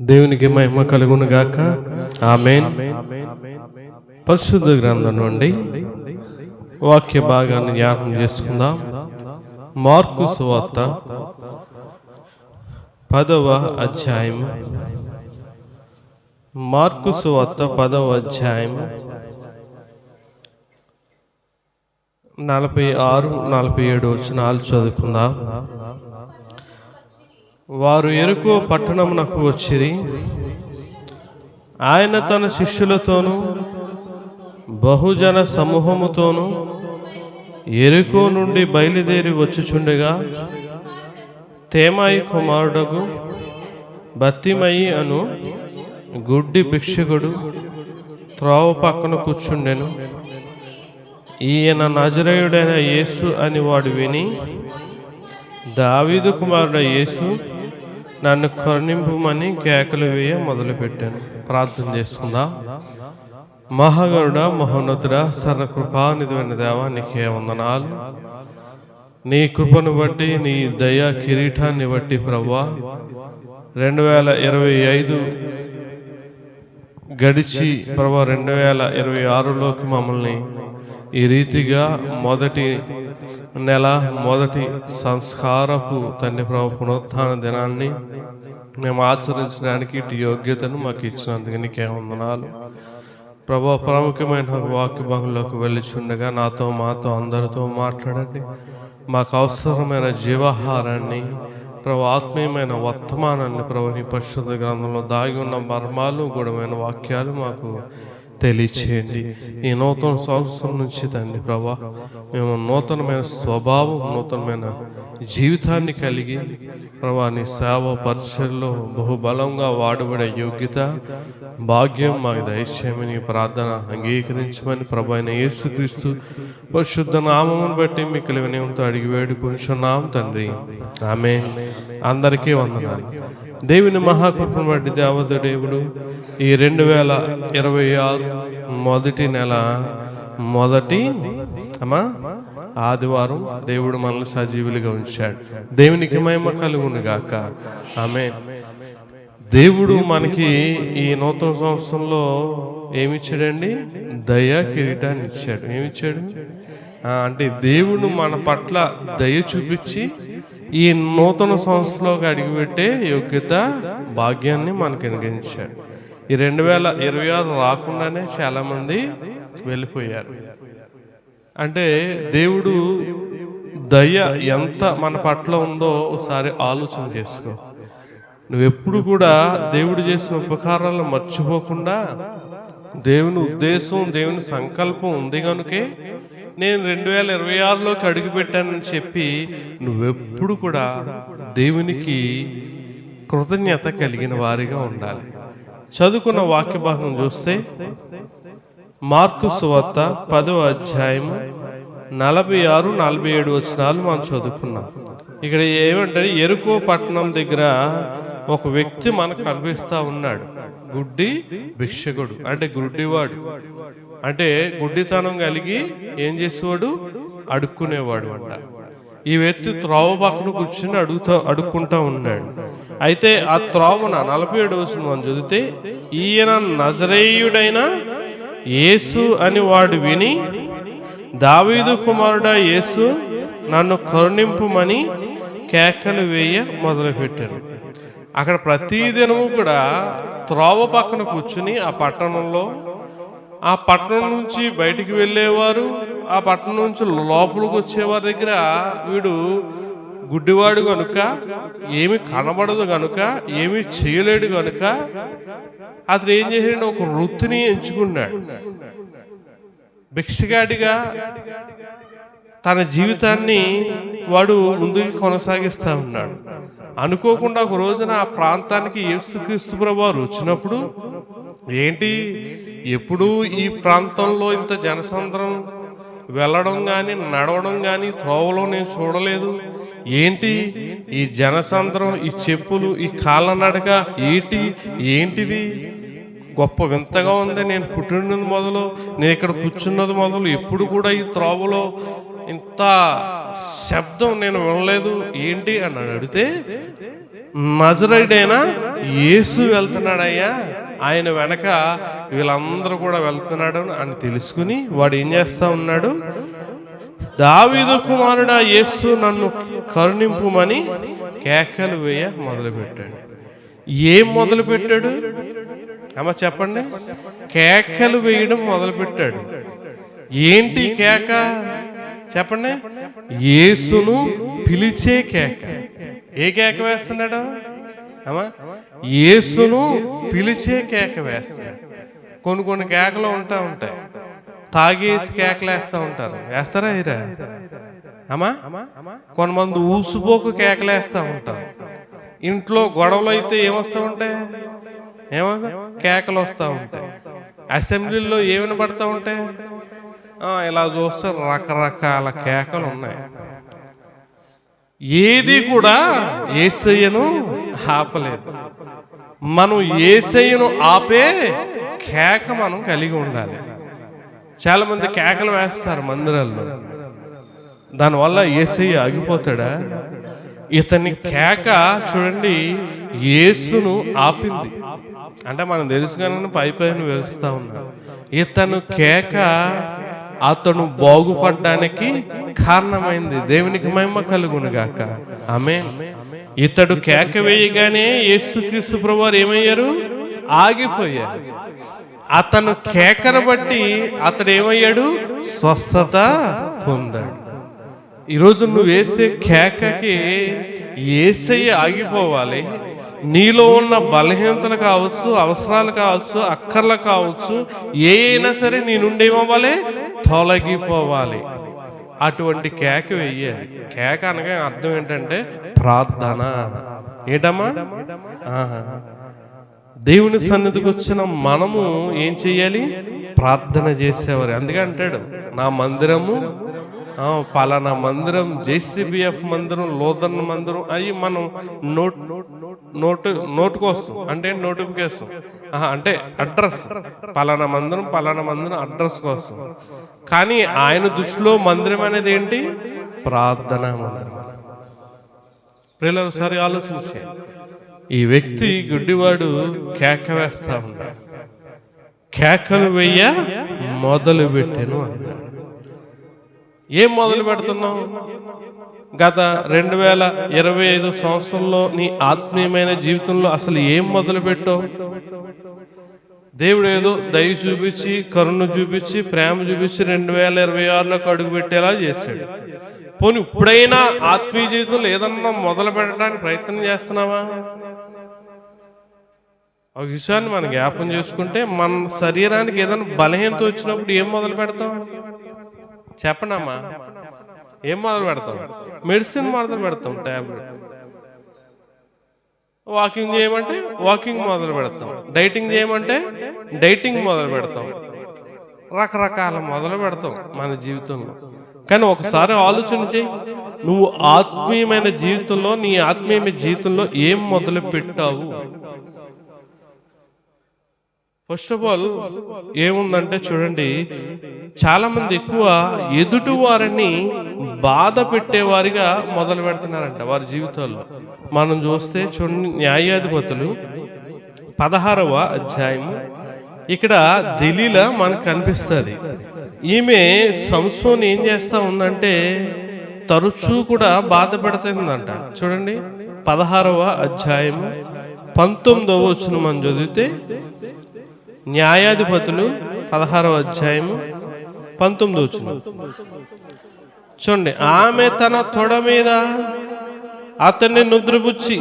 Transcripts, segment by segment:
దేవునికి మహిమ కలుగును గాక. ఆమేన్. పరిశుద్ధ గ్రంథం నుండి వాక్య భాగాన్ని ధ్యానం చేసుకుందాం. మార్కు సువార్త 10వ అధ్యాయం. మార్కు సువార్త 10వ అధ్యాయం 46-47 వచనాలు చదువుకుందాం. వారు యెరికో పట్టణమునకు వచ్చిరి. ఆయన తన శిష్యులతోనూ బహుజన సమూహముతోనూ యెరికో నుండి బయలుదేరి వచ్చుచుండగా తేమాయి కుమారుడగు బత్తిమయి అను గుడ్డి భిక్షకుడు త్రోవ పక్కన కూర్చుండెను. ఈయన నజరేయుడైన యేసు అని వాడు విని, దావీదు కుమారుడు యేసు, నన్ను కరుణింపుమని కేకలు వేయ మొదలుపెట్టాను. ప్రార్థన చేసుకుందాం. మహాగరుడ, మహోన్నతుడ, సర్వకృపానిధివైన దేవా, నీకే వందనాలు. నీ కృపను బట్టి, నీ దయా కిరీటాన్ని బట్టి ప్రభువా, 2025 గడిచి ప్రభువా 2026లోకి మమ్మల్ని ఈ రీతిగా మొదటి నెల మొదటి సంస్కారపు తండ్రి ప్రభు పునరుత్థాన దినాన్ని మేము ఆచరించడానికి ఇటు యోగ్యతను మాకు ఇచ్చినందుకు నీకే వందనాలు ప్రభు. ప్రాముఖ్యమైన వాక్య భాగంలోకి వెళ్ళిచుండగా నాతో మాతో అందరితో మాట్లాడండి. మాకు అవసరమైన జీవాహారాన్ని ప్రభు, ఆత్మీయమైన వర్తమానాన్ని ప్రభు నీ పరిశుద్ధ గ్రంథంలో దాగి ఉన్న మర్మాలు గూఢమైన వాక్యాలు మాకు తెలియచేయండి. ఈ నూతన సంవత్సరం నుంచి తండ్రి ప్రభా, మేము నూతనమైన స్వభావం, నూతనమైన జీవితాన్ని కలిగి ప్రభా నీ సేవ పరిచర్లో బహుబలంగా వాడబడే యోగ్యత భాగ్యం మాకు దయచేయమని ప్రార్థన అంగీకరించమని ప్రభు అయిన యేసుక్రీస్తు పరిశుద్ధ నామమును బట్టి మీకు వినయంతో అడిగి వేడుకొనుచున్నాం తండ్రి. ఆమేన్. అందరికీ వందనాలు. దేవుని మహాకృపను బట్టి దేవదేవుడు ఈ 2026 మొదటి నెల మొదటి ఆదివారం దేవుడు మనల్ని సజీవులుగా ఉంచాడు. దేవునికి మహిమ కలుగును గాక. ఆమేన్. దేవుడు మనకి ఈ నూతన సంవత్సరంలో ఏమిచ్చాడండి? దయా కిరీటాన్ని ఇచ్చాడు. ఏమిచ్చాడు అంటే దేవుడు మన పట్ల దయ చూపించి ఈ నూతన సంవత్సరంలోకి అడిగిపెట్టే యోగ్యత భాగ్యాన్ని మనకు అనుగ్రహించాడు. ఈ 2026 రాకుండానే చాలా మంది వెళ్ళిపోయారు. అంటే దేవుడు దయ ఎంత మన పట్ల ఉందో ఒకసారి ఆలోచన చేసుకో. నువ్వెప్పుడు కూడా దేవుడు చేసిన ఉపకారాలను మర్చిపోకుండా, దేవుని ఉద్దేశం, దేవుని సంకల్పం ఉంది కనుకే నేను 2026లోకి అడుగుపెట్టానని చెప్పి నువ్వెప్పుడు కూడా దేవునికి కృతజ్ఞత కలిగిన వారిగా ఉండాలి. చదువుకున్న వాక్య భాగం చూస్తే మార్కు సువార్త 10వ అధ్యాయం 46-47 వచనాలు మనం చదువుకున్నాం. ఇక్కడ ఏమంటే యెరికో పట్టణం దగ్గర ఒక వ్యక్తి మనకు కనిపిస్తా ఉన్నాడు. గుడ్డి భిక్షకుడు అంటే గుడ్డివాడు, అంటే గుడ్డితనం కలిగి ఏం చేసేవాడు? అడుక్కునేవాడు అంట. ఈ వ్యక్తి త్రోవ పక్కన కూర్చుని అడుక్కుంటా ఉన్నాడు. అయితే ఆ త్రోవన 47 వచనం మనం చదివితే, ఈయన నజరేయుడైన యేసు అని వాడు విని, దావీదు కుమారుడా యేసు, నన్ను కరుణింపుమని కేకలు వేయ మొదలుపెట్టాను. అక్కడ ప్రతిదినము కూడా త్రోవ పక్కన కూర్చుని ఆ పట్టణం నుంచి బయటికి వెళ్ళేవారు, ఆ పట్టణం నుంచి లోపలికి వచ్చేవారి దగ్గర వీడు గుడ్డివాడు కనుక, ఏమి కనబడదు కనుక, ఏమి చేయలేడు కనుక అతను ఏం చేశాడు? ఒక వృత్తిని ఎంచుకున్నాడు. భిక్షగాడిగా తన జీవితాన్ని వాడు ముందుకు కొనసాగిస్తూ ఉన్నాడు. అనుకోకుండా ఒక రోజున ఆ ప్రాంతానికి యేసుక్రీస్తు ప్రభువారు వచ్చినప్పుడు, ఏంటి ఎప్పుడు ఈ ప్రాంతంలో ఇంత జనసంద్రం వెళ్ళడం కానీ నడవడం కానీ త్రోవలో నేను చూడలేదు. ఏంటి ఈ జనసంద్రం, ఈ చెప్పులు, ఈ కాళ్ళనడక ఏంటిది గొప్ప వింతగా ఉంది. నేను పుట్టినది మొదలు, నేను ఇక్కడ కూర్చున్నది మొదలు ఎప్పుడు కూడా ఈ త్రోవలో ఇంత శబ్దం నేను వినలేదు, ఏంటి అని అడిగితే నజరేయుడైన యేసు వెళ్తున్నాడయ్యా, ఆయన వెనక వీళ్ళందరూ కూడా వెళ్తున్నాడు అని తెలుసుకుని వాడు ఏం చేస్తా ఉన్నాడు, దావీదు కుమారుడా యేసు నన్ను కరుణింపుమని కేకలు వేయ మొదలుపెట్టాడు. ఏం మొదలుపెట్టాడు అమ్మ చెప్పండి? కేకలు వేయడం మొదలుపెట్టాడు. ఏంటి కేక చెప్పండి? యేసును పిలిచే కేక. ఏ కేక వేస్తున్నాడు అమ్మా? యేసును పిలిచే కేక వేస్తున్నాడు. కొన్ని కేకలు ఉంటాయి, తాగేసి కేకలు వేస్తూ ఉంటారు. వేస్తారా ఇరా అమ్మా? కొంతమంది ఊసిపోకు కేకలు వేస్తూ ఉంటారు. ఇంట్లో గొడవలు అయితే ఏమొస్తూ ఉంటాయి? కేకలు వస్తూ ఉంటాయి. అసెంబ్లీలో ఏమైనా పడుతూ ఉంటాయి? ఇలా చూస్తే రకరకాల కేకలు ఉన్నాయి. ఏది కూడా యేసయ్యను ఆపలేదు. మనం యేసయ్యను ఆపే కేక మనం కలిగి ఉండాలి. చాలా మంది కేకలు వేస్తారు మందిరాల్లో. దానివల్ల యేసయ్య ఆగిపోతాడా? ఇతని కేక చూడండి యేసును ఆపింది. అంటే మనం తెలుసు కానీ పైన వెలుస్తా ఉన్నాం. ఇతను కేక అతను బాగుపడ్డానికి కారణమైంది. దేవునికి మహిమ కలుగును గాక. ఆమేన్. ఇతడు కేక వేయగానే యేసుక్రీస్తు ప్రభువారు ఏమయ్యారు? ఆగిపోయారు. అతను కేకను బట్టి అతడు ఏమయ్యాడు? స్వస్థత పొందాడు. ఈరోజు నువ్వు వేసే కేకకి యేసయ్య ఆగిపోవాలి. నీలో ఉన్న బలహీనతలు కావచ్చు, అవసరాలు కావచ్చు, అక్కర్లు కావచ్చు, ఏ అయినా సరే నీ నుండి ఏమవ్వాలి? తొలగిపోవాలి. అటువంటి కేక వెయ్యాలి. కేక అనగా అర్థం ఏంటంటే ప్రార్థన. ఏంటమ్మా? దేవుని సన్నిధికి వచ్చిన మనము ఏం చెయ్యాలి? ప్రార్థన చేసేవారు. అందుకే అంటాడు, నా మందిరము పలానా మందిరం, జేసీబీఎఫ్ మందిరం, లోదర్న్ మందిరం అవి మనం నోటు కోసం అంటే నోటిఫికేషన్ అంటే అడ్రస్, పలానా మందిరం అడ్రస్ కోసం. కానీ ఆయన దృష్టిలో మందిరం అనేది ఏంటి? ప్రార్థనా మందిరం. పిల్లలు ఒకసారి ఆలోచించే, ఈ వ్యక్తి గుడ్డివాడు కేక వేస్తా ఉన్నాడు. కేకలు వెయ్య మొదలు పెట్టాను అన్నాడు. ఏం మొదలు పెడుతున్నావు? గత 2025 సంవత్సరంలో నీ ఆత్మీయమైన జీవితంలో అసలు ఏం మొదలు పెట్టావు? దేవుడు ఏదో దయ చూపించి, కరుణ చూపించి, ప్రేమ చూపించి 2026లోకి అడుగు పెట్టేలా చేశాడు. పోనీ ఇప్పుడైనా ఆత్మీయ జీవితంలో ఏదన్నా మొదలు పెట్టడానికి ప్రయత్నం చేస్తున్నావా? ఒక విషయాన్ని మనం జ్ఞాపం చేసుకుంటే, మన శరీరానికి ఏదైనా బలహీనత వచ్చినప్పుడు ఏం మొదలు పెడతాం చెప్పనమ్మా? ఏం మొదలు పెడతాం? మెడిసిన్ మొదలు పెడతాం, టాబ్లెట్. వాకింగ్ చేయమంటే వాకింగ్ మొదలు పెడతాం, డైటింగ్ చేయమంటే డైటింగ్ మొదలు పెడతాం, రకరకాల మొదలు పెడతాం మన జీవితంలో. కానీ ఒకసారి ఆలోచన చేయి, నువ్వు ఆత్మీయమైన జీవితంలో, నీ ఆత్మీయమైన జీవితంలో ఏం మొదలు పెట్టావు? ఫస్ట్ ఆఫ్ ఆల్ ఏముందంటే చూడండి, చాలా మంది ఎక్కువ ఎదుటి వారిని బాధ పెట్టేవారిగా మొదలు పెడుతున్నారంట వారి జీవితాల్లో. మనం చూస్తే చూడండి, న్యాయాధిపతులు 16వ అధ్యాయము, ఇక్కడ దెలీలా మనకు కనిపిస్తుంది. ఈమె సంసోన్ ఏం చేస్తా ఉందంటే తరచూ కూడా బాధ పెడుతుందంట. చూడండి 16వ అధ్యాయము 19వ వచనం మనం చదివితే, న్యాయాధిపతులు 16వ అధ్యాయము 19వ వచనం చూడండి. ఆమె తన తొడ మీద అతన్ని నిద్రపుచ్చి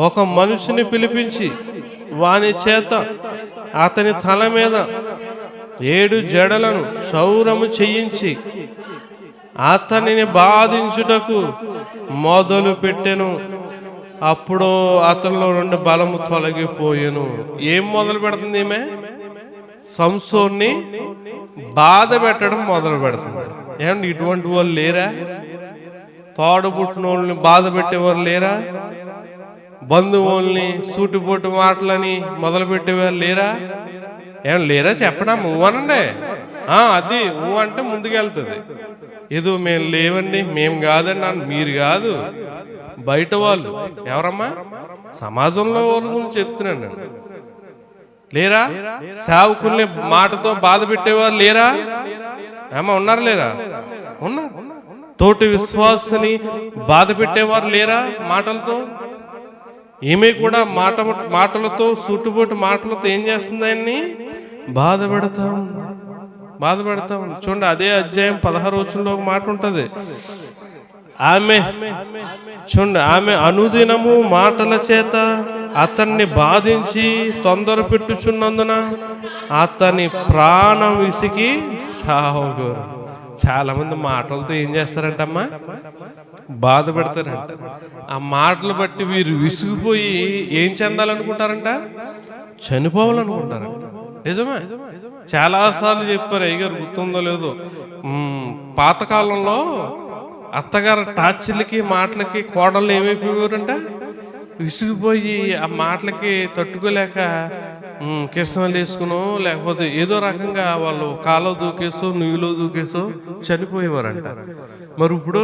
ఒక మనిషిని పిలిపించి వాని చేత అతని తల మీద 7 జడలను క్షౌరము చేయించి అతనిని బాధించుటకు మొదలు పెట్టెను. అప్పుడు అతనిలో 2 బలము తొలగిపోయెను. ఏం మొదలు పెడుతుంది ఈమె? సంసోన్ని బాధ పెట్టడం మొదలు పెడుతుంది. ఏమండి ఇటువంటి వాళ్ళు లేరా? తోడబుట్టిన వాళ్ళని బాధ పెట్టేవారు లేరా? బంధువుల్ని సూటిపోటు మాటలని మొదలు పెట్టేవారు లేరా? ఏం లేరా? చెప్పడా? నువ్వు అనండి. అది నువ్వు అంటే ముందుకెళ్తుంది. ఏదో మేము లేవండి, మేము కాదండి, మీరు కాదు, బయట వాళ్ళు ఎవరమ్మా? సమాజంలో వాళ్ళ గురించి చెప్తున్నాను నేను. లేరా? సేవకుల్ని మాటతో బాధ పెట్టేవారు లేరా? ఏమా ఉన్నారు లేరా? ఉన్నారు. తోటి విశ్వాసని బాధ పెట్టేవారు లేరా మాటలతో? ఈమె కూడా మాటలతో సూటుబోటు మాటలతో ఏం చేస్తుంది? ఆయన్ని బాధ పెడతాం. చూడండి, అదే అధ్యాయం 16 వచనంలో ఒక మాట ఉంటుంది. ఆమె అనుదినము మాటల చేత అతన్ని బాధించి తొందర పెట్టుచున్నందున అతని ప్రాణం విసికి సావుగోరు. చాలా మంది మాటలతో ఏం చేస్తారంటమ్మా? బాధ పెడతారంట. ఆ మాటలు బట్టి వీరు విసిగిపోయి ఏం చెందాలనుకుంటారంట? చనిపోవాలనుకుంటారంట. నిజమే. చాలాసార్లు చెప్పారు అయ్యగారు, గుర్తుందో లేదో, పాతకాలంలో అత్తగారు టార్చర్లకి మాటలకి కోడళ్ళు ఏమైపోయారంట? విసిగిపోయి ఆ మాటలకి తట్టుకోలేక కిసనలు వేసుకునో లేకపోతే ఏదో రకంగా వాళ్ళు కాలో దూకేసో నుయ్యిలో దూకేసో చనిపోయేవారంట. మరి ఇప్పుడు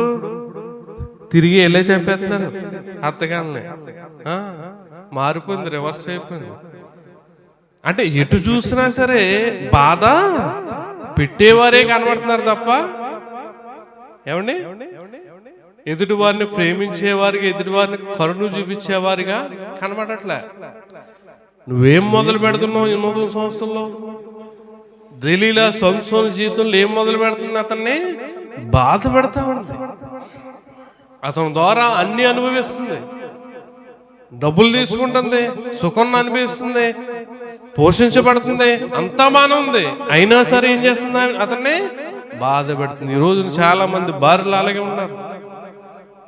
తిరిగి వెళ్ళే చంపేస్తున్నారు అత్తగారిని. మారిపోయింది, రివర్స్ అయిపోయింది. అంటే ఎటు చూసినా సరే బాధ పెట్టేవారే కనబడుతున్నారు తప్ప ఏమండి ఎదుటి వారిని ప్రేమించేవారిగా, ఎదుటి వారిని కరుణ చూపించేవారిగా కనబడట్లే. నువ్వేం మొదలు పెడుతున్నావు ఈ నూతన సంవత్సరంలో? దలీలా సంసోను జీవితంలో ఏం మొదలు పెడుతుంది? అతన్ని బాధ పెడతా ఉంది. అతని ద్వారా అన్ని అనుభవిస్తుంది, డబ్బులు తీసుకుంటుంది, సుఖం అనిపిస్తుంది, పోషించబడుతుంది, అంతా బాగానే ఉంది. అయినా సరే ఏం చేస్తుంది? అతన్ని బాధ పెడుతుంది. ఈ రోజున చాలా మంది భార్యలు అలాగే ఉన్నారు.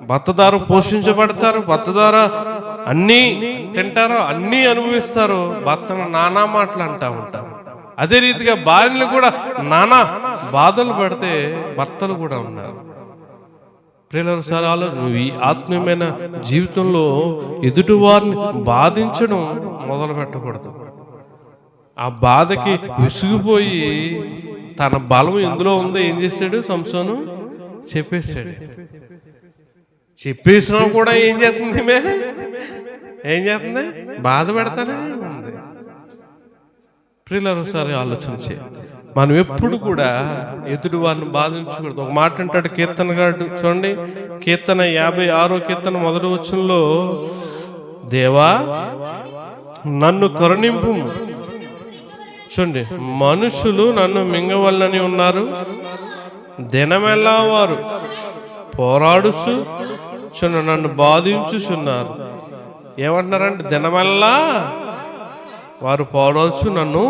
భర్త ద్వారా పోషించబడతారు, భర్త ద్వారా అన్నీ తింటారు, అన్నీ అనుభవిస్తారు, భర్తను నానా మాటలు అంటూ ఉంటారు. అదే రీతిగా భార్యలు కూడా నానా బాధలు పడితే భర్తలు కూడా ఉన్నారు. ప్రియులారా, సారాలు నువ్వు ఈ ఆత్మీయమైన జీవితంలో ఎదుటి వారిని బాధించడం మొదలు పెట్టకూడదు. ఆ బాధకి విసిగిపోయి తన బలం ఎందులో ఉందో ఏం చేశాడు? సంసోను చెప్పేశాడు. చెప్పేసినా కూడా ఏం చేస్తుంది? బాధ పెడతానే ఉంది. ప్రియులారా, ఒకసారి ఆలోచన చేయాలి. మనం ఎప్పుడు కూడా ఎదుటి వారిని బాధించకూడదు. ఒక మాట అంటాడు కీర్తనగాడు, చూడండి, కీర్తన 56వ కీర్తన 1వ వచనంలో, దేవా నన్ను కరుణింపు. చూడండి, మనుషులు నన్ను మింగవల్లని ఉన్నారు, దినమెల్లా వారు పోరాడుచు నన్ను బాధించుచున్నారు. ఏమంటున్నారంటే దినమెల్లా వారు పోరాడుచు నన్ను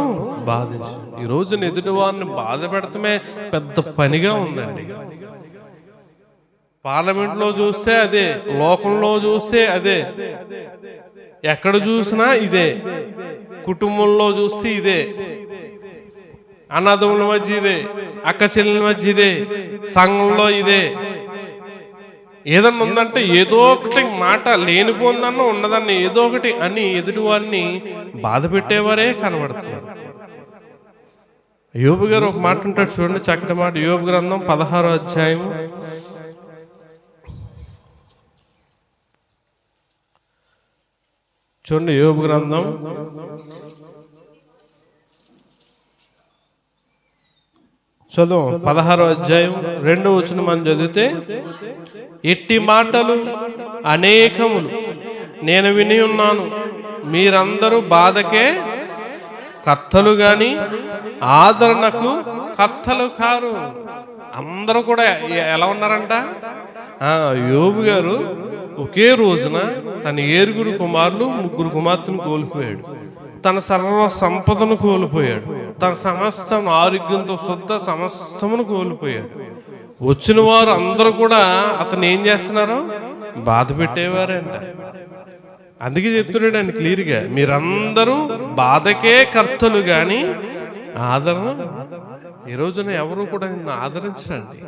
బాధించు. ఈ రోజున ఎదుటి వారిని బాధ పెడతమే పెద్ద పనిగా ఉందండి. పార్లమెంట్లో చూస్తే అదే, లోకంలో చూస్తే అదే, ఎక్కడ చూసినా ఇదే, కుటుంబంలో చూస్తే ఇదే, అన్నదమ్ముల మధ్య ఇదే, అక్క చెల్లెల మధ్య ఇదే, సంఘంలో ఇదే. ఏదన్నా ఉందంటే ఏదో ఒకటి మాట లేనిపోందన్న ఉన్నదన్న ఏదో ఒకటి అని ఎదుటి వారిని బాధ పెట్టేవారే కనబడుతున్నారు. యోబు గారు ఒక మాట ఉంటాడు, చూడండి, చక్కటి మాట. యోబు గ్రంథం 16వ అధ్యాయం చూడండి. యోబు గ్రంథం 16వ అధ్యాయం 2వ వచనం మనం చదివితే, ఇట్టి మాటలు అనేకములు నేను విని ఉన్నాను, మీరందరూ బాధకే కర్తలు గాని ఆదరణకు కర్తలు కారు. అందరూ కూడా ఎలా ఉన్నారంట? యోబు గారు ఒకే రోజున తన 7 కుమారులు 3 కుమార్తెను కోల్పోయాడు, తన సర్వ సంపదను కోల్పోయాడు, తన సమస్తం ఆరోగ్యంతో శుద్ధ సమస్తమును కోల్పోయాడు. వచ్చిన వారు అందరూ కూడా అతను ఏం చేస్తున్నారు? బాధ పెట్టేవారంట. అందుకే చెప్తున్నాడు ఆయన క్లియర్గా, మీరందరూ బాధకే కర్తలు కానీ ఆదరణ. ఈ రోజున ఎవరు కూడా నిన్ను ఆదరించరండి.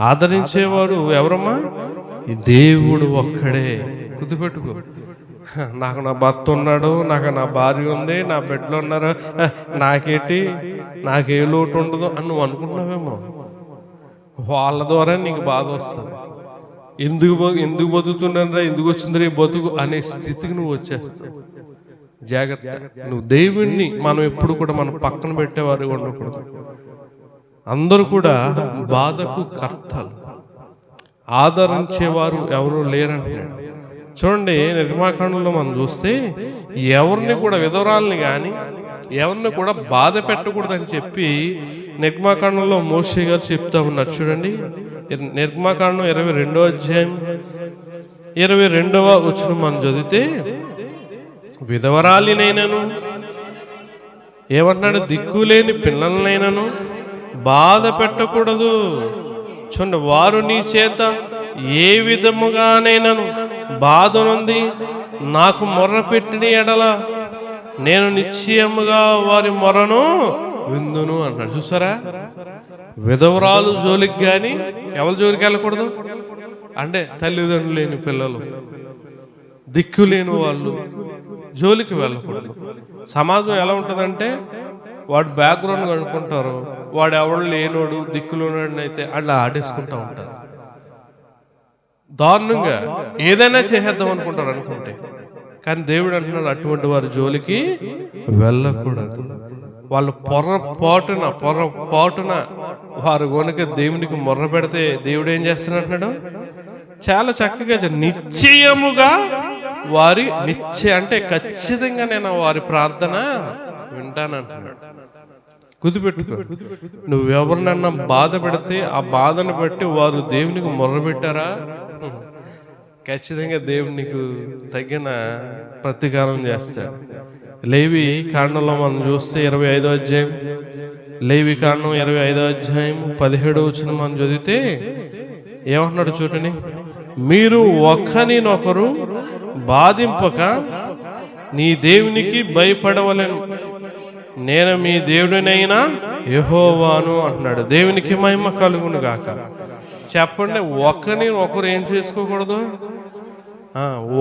ఆదరించేవాడు ఎవరమ్మా? ఈ దేవుడు ఒక్కడే. గుర్తుపెట్టుకో. నాకు నా భర్త ఉన్నాడు, నాకు నా భార్య ఉంది, నా బిడ్డలు ఉన్నారు, నాకేంటి, నాకే లోటు ఉండదు అని నువ్వు అనుకుంటున్నావేమో. వాళ్ళ ద్వారా నీకు బాధ వస్తుంది. ఎందుకు బతుకుతున్నారా, ఎందుకు వచ్చిందిరా ఈ బతుకు అనే స్థితికి నువ్వు వచ్చేస్తావు. జాగ్రత్త. నువ్వు దేవుణ్ణి మనం ఎప్పుడు కూడా మనం పక్కన పెట్టేవారు ఉండకూడదు. అందరూ కూడా బాధకు కర్తలు, ఆదరించేవారు ఎవరు లేరంటున్నాడు. చూడండి, నిర్మాకాండంలో మనం చూస్తే ఎవరిని కూడా, విధవరాలని కానీ ఎవరిని కూడా బాధ పెట్టకూడదని చెప్పి నిర్మాకాండంలో మోషే గారు చెప్తా ఉన్నారు. చూడండి, నిర్మాకాండం 22వ అధ్యాయం 22వ వచనం మనం చదివితే, విధవరాలినైనను ఏమంటున్నాడు, దిక్కులేని పిల్లలనైనను బాధ పెట్టకూడదు. చూడండి, వారు నీ చేత ఏ విధముగానైనను బాధ నుండి నాకు మొర్ర పెట్టిన ఎడల నేను నిశ్చయముగా వారి మొరను విందును అన్నాడు. చూసారా, విధవరాలు జోలికి కానీ ఎవరి జోలికి వెళ్ళకూడదు అంటే తల్లిదండ్రులు లేని పిల్లలు, దిక్కు లేని వాళ్ళు జోలికి వెళ్ళకూడదు. సమాజం ఎలా ఉంటుందంటే వాడు బ్యాక్గ్రౌండ్ కనుక్కుంటారు, వాడు ఎవడు లేనోడు దిక్కులోనాడు అయితే అట్లా ఆడేసుకుంటూ ఉంటారు. దారుణంగా ఏదైనా చేసేద్దాం అనుకుంటే, కానీ దేవుడు అంటున్నాడు అటువంటి వారి జోలికి వెళ్ళకూడదు. వాళ్ళు పొరపాటున వారు కనుక దేవునికి మొర్ర పెడితే దేవుడు ఏం చేస్తున్నట్టున్నాడు, చాలా చక్కగా నిశ్చయముగా వారి అంటే ఖచ్చితంగా నేను వారి ప్రార్థన వింటానంటున్నాడు. గుర్తుపెట్టుకో, నువ్వు ఎవరినన్నా బాధ పెడితే ఆ బాధను బట్టి వారు దేవునికి మొర్ర పెట్టారా, ఖచ్చితంగా దేవుడు నీకు తగిన ప్రతీకారం చేస్తాడు. లేవి కాండంలో మనం చూస్తే 25వ అధ్యాయం, లేవి కాండం 25వ అధ్యాయం 17వ వచనం మనం చదివితే ఏమంటున్నాడు చూడండి, మీరు ఒకరినొకరు బాధింపక నీ దేవునికి భయపడవలెను, నేను మీ దేవుడినైనా యెహోవాను అంటున్నాడు. దేవునికి మహిమ కలుగును గాక. చెప్పండి, ఒకరినొకరు ఏం చేసుకోకూడదు,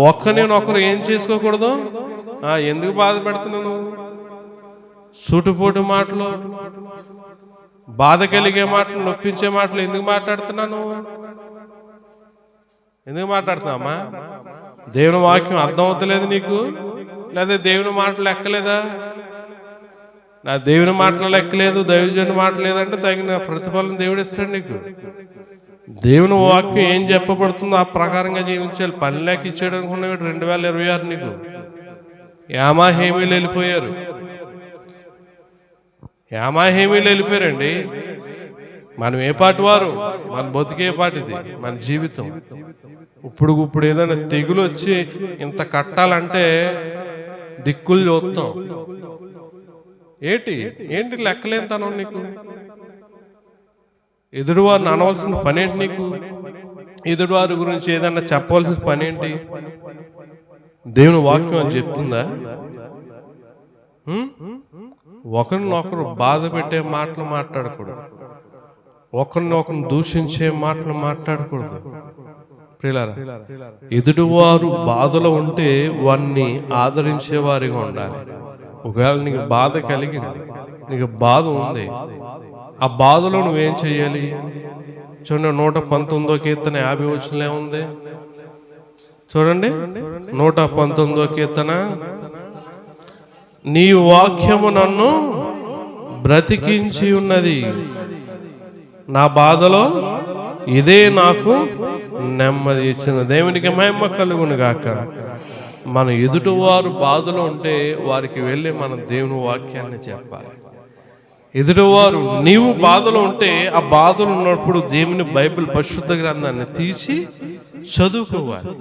ఒకరినొకరు ఏం చేసుకోకూడదు. ఎందుకు బాధ పెడుతున్నాను, సూటుపోటు మాటలు, బాధ కలిగే మాటలు, నొప్పించే మాటలు ఎందుకు మాట్లాడుతున్నాను, ఎందుకు మాట్లాడుతున్నామా? దేవుని వాక్యం అర్థం అవుతలేదు నీకు, లేదా దేవుని మాటలు ఎక్కలేదా? నా దేవుని మాటలు లెక్కలేదు, దైవజనుని మాట లేదంటే తగిన ప్రతిఫలం దేవుడు ఇస్తాడు నీకు. దేవుని వాక్యం ఏం చెప్పబడుతుందో ఆ ప్రకారంగా జీవించాలి. పని లేక ఇచ్చాడు అనుకున్నాడు 2026 నీకు. యామాహేమీలు వెళ్ళిపోయారు, యామాహేమీలు వెళ్ళిపోయారండి. మనం ఏ పాటి వారు, మన బతుకే పాటిది, మన జీవితం. ఇప్పుడు ఏదైనా తెగులు వచ్చి ఇంత కట్టాలంటే దిక్కులు చూస్తాం. ఏంటి లెక్కలేనితనం నీకు? ఎదుటివారిని అనవలసిన పనేంటి నీకు? ఎదుటివారి గురించి ఏదన్నా చెప్పవలసిన పనేంటి? దేవుని వాక్యం అని చెప్తుందా? ఒకరినొకరు బాధ పెట్టే మాటలు మాట్లాడకూడదు, ఒకరినొకరు దూషించే మాటలు మాట్లాడకూడదు. ప్రియులారా, ఎదుటివారు బాధలో ఉంటే వారిని ఆదరించే వారిగా ఉండాలి. ఒకవేళ నీకు బాధ కలిగింది, నీకు బాధ ఉంది, ఆ బాధలో నువ్వేం చెయ్యాలి? చూడండి, 119వ కీర్తన 50 వచనంలో ఏముంది చూడండి. 119వ కీర్తన, నీ వాక్యము నన్ను బ్రతికించి ఉన్నది, నా బాధలో ఇదే నాకు నెమ్మది ఇచ్చిన. దేవునికి మహిమ కలుగును గాక. మన ఎదుటివారు బాధలో ఉంటే వారికి వెళ్ళి మన దేవుని వాక్యాన్ని చెప్పాలి. ఎదుటివారు నీవు బాధలో ఉంటే ఆ బాధలు ఉన్నప్పుడు దేవుని బైబిల్ పరిశుద్ధ గ్రంథాన్ని తీసి చదువుకోవాలి.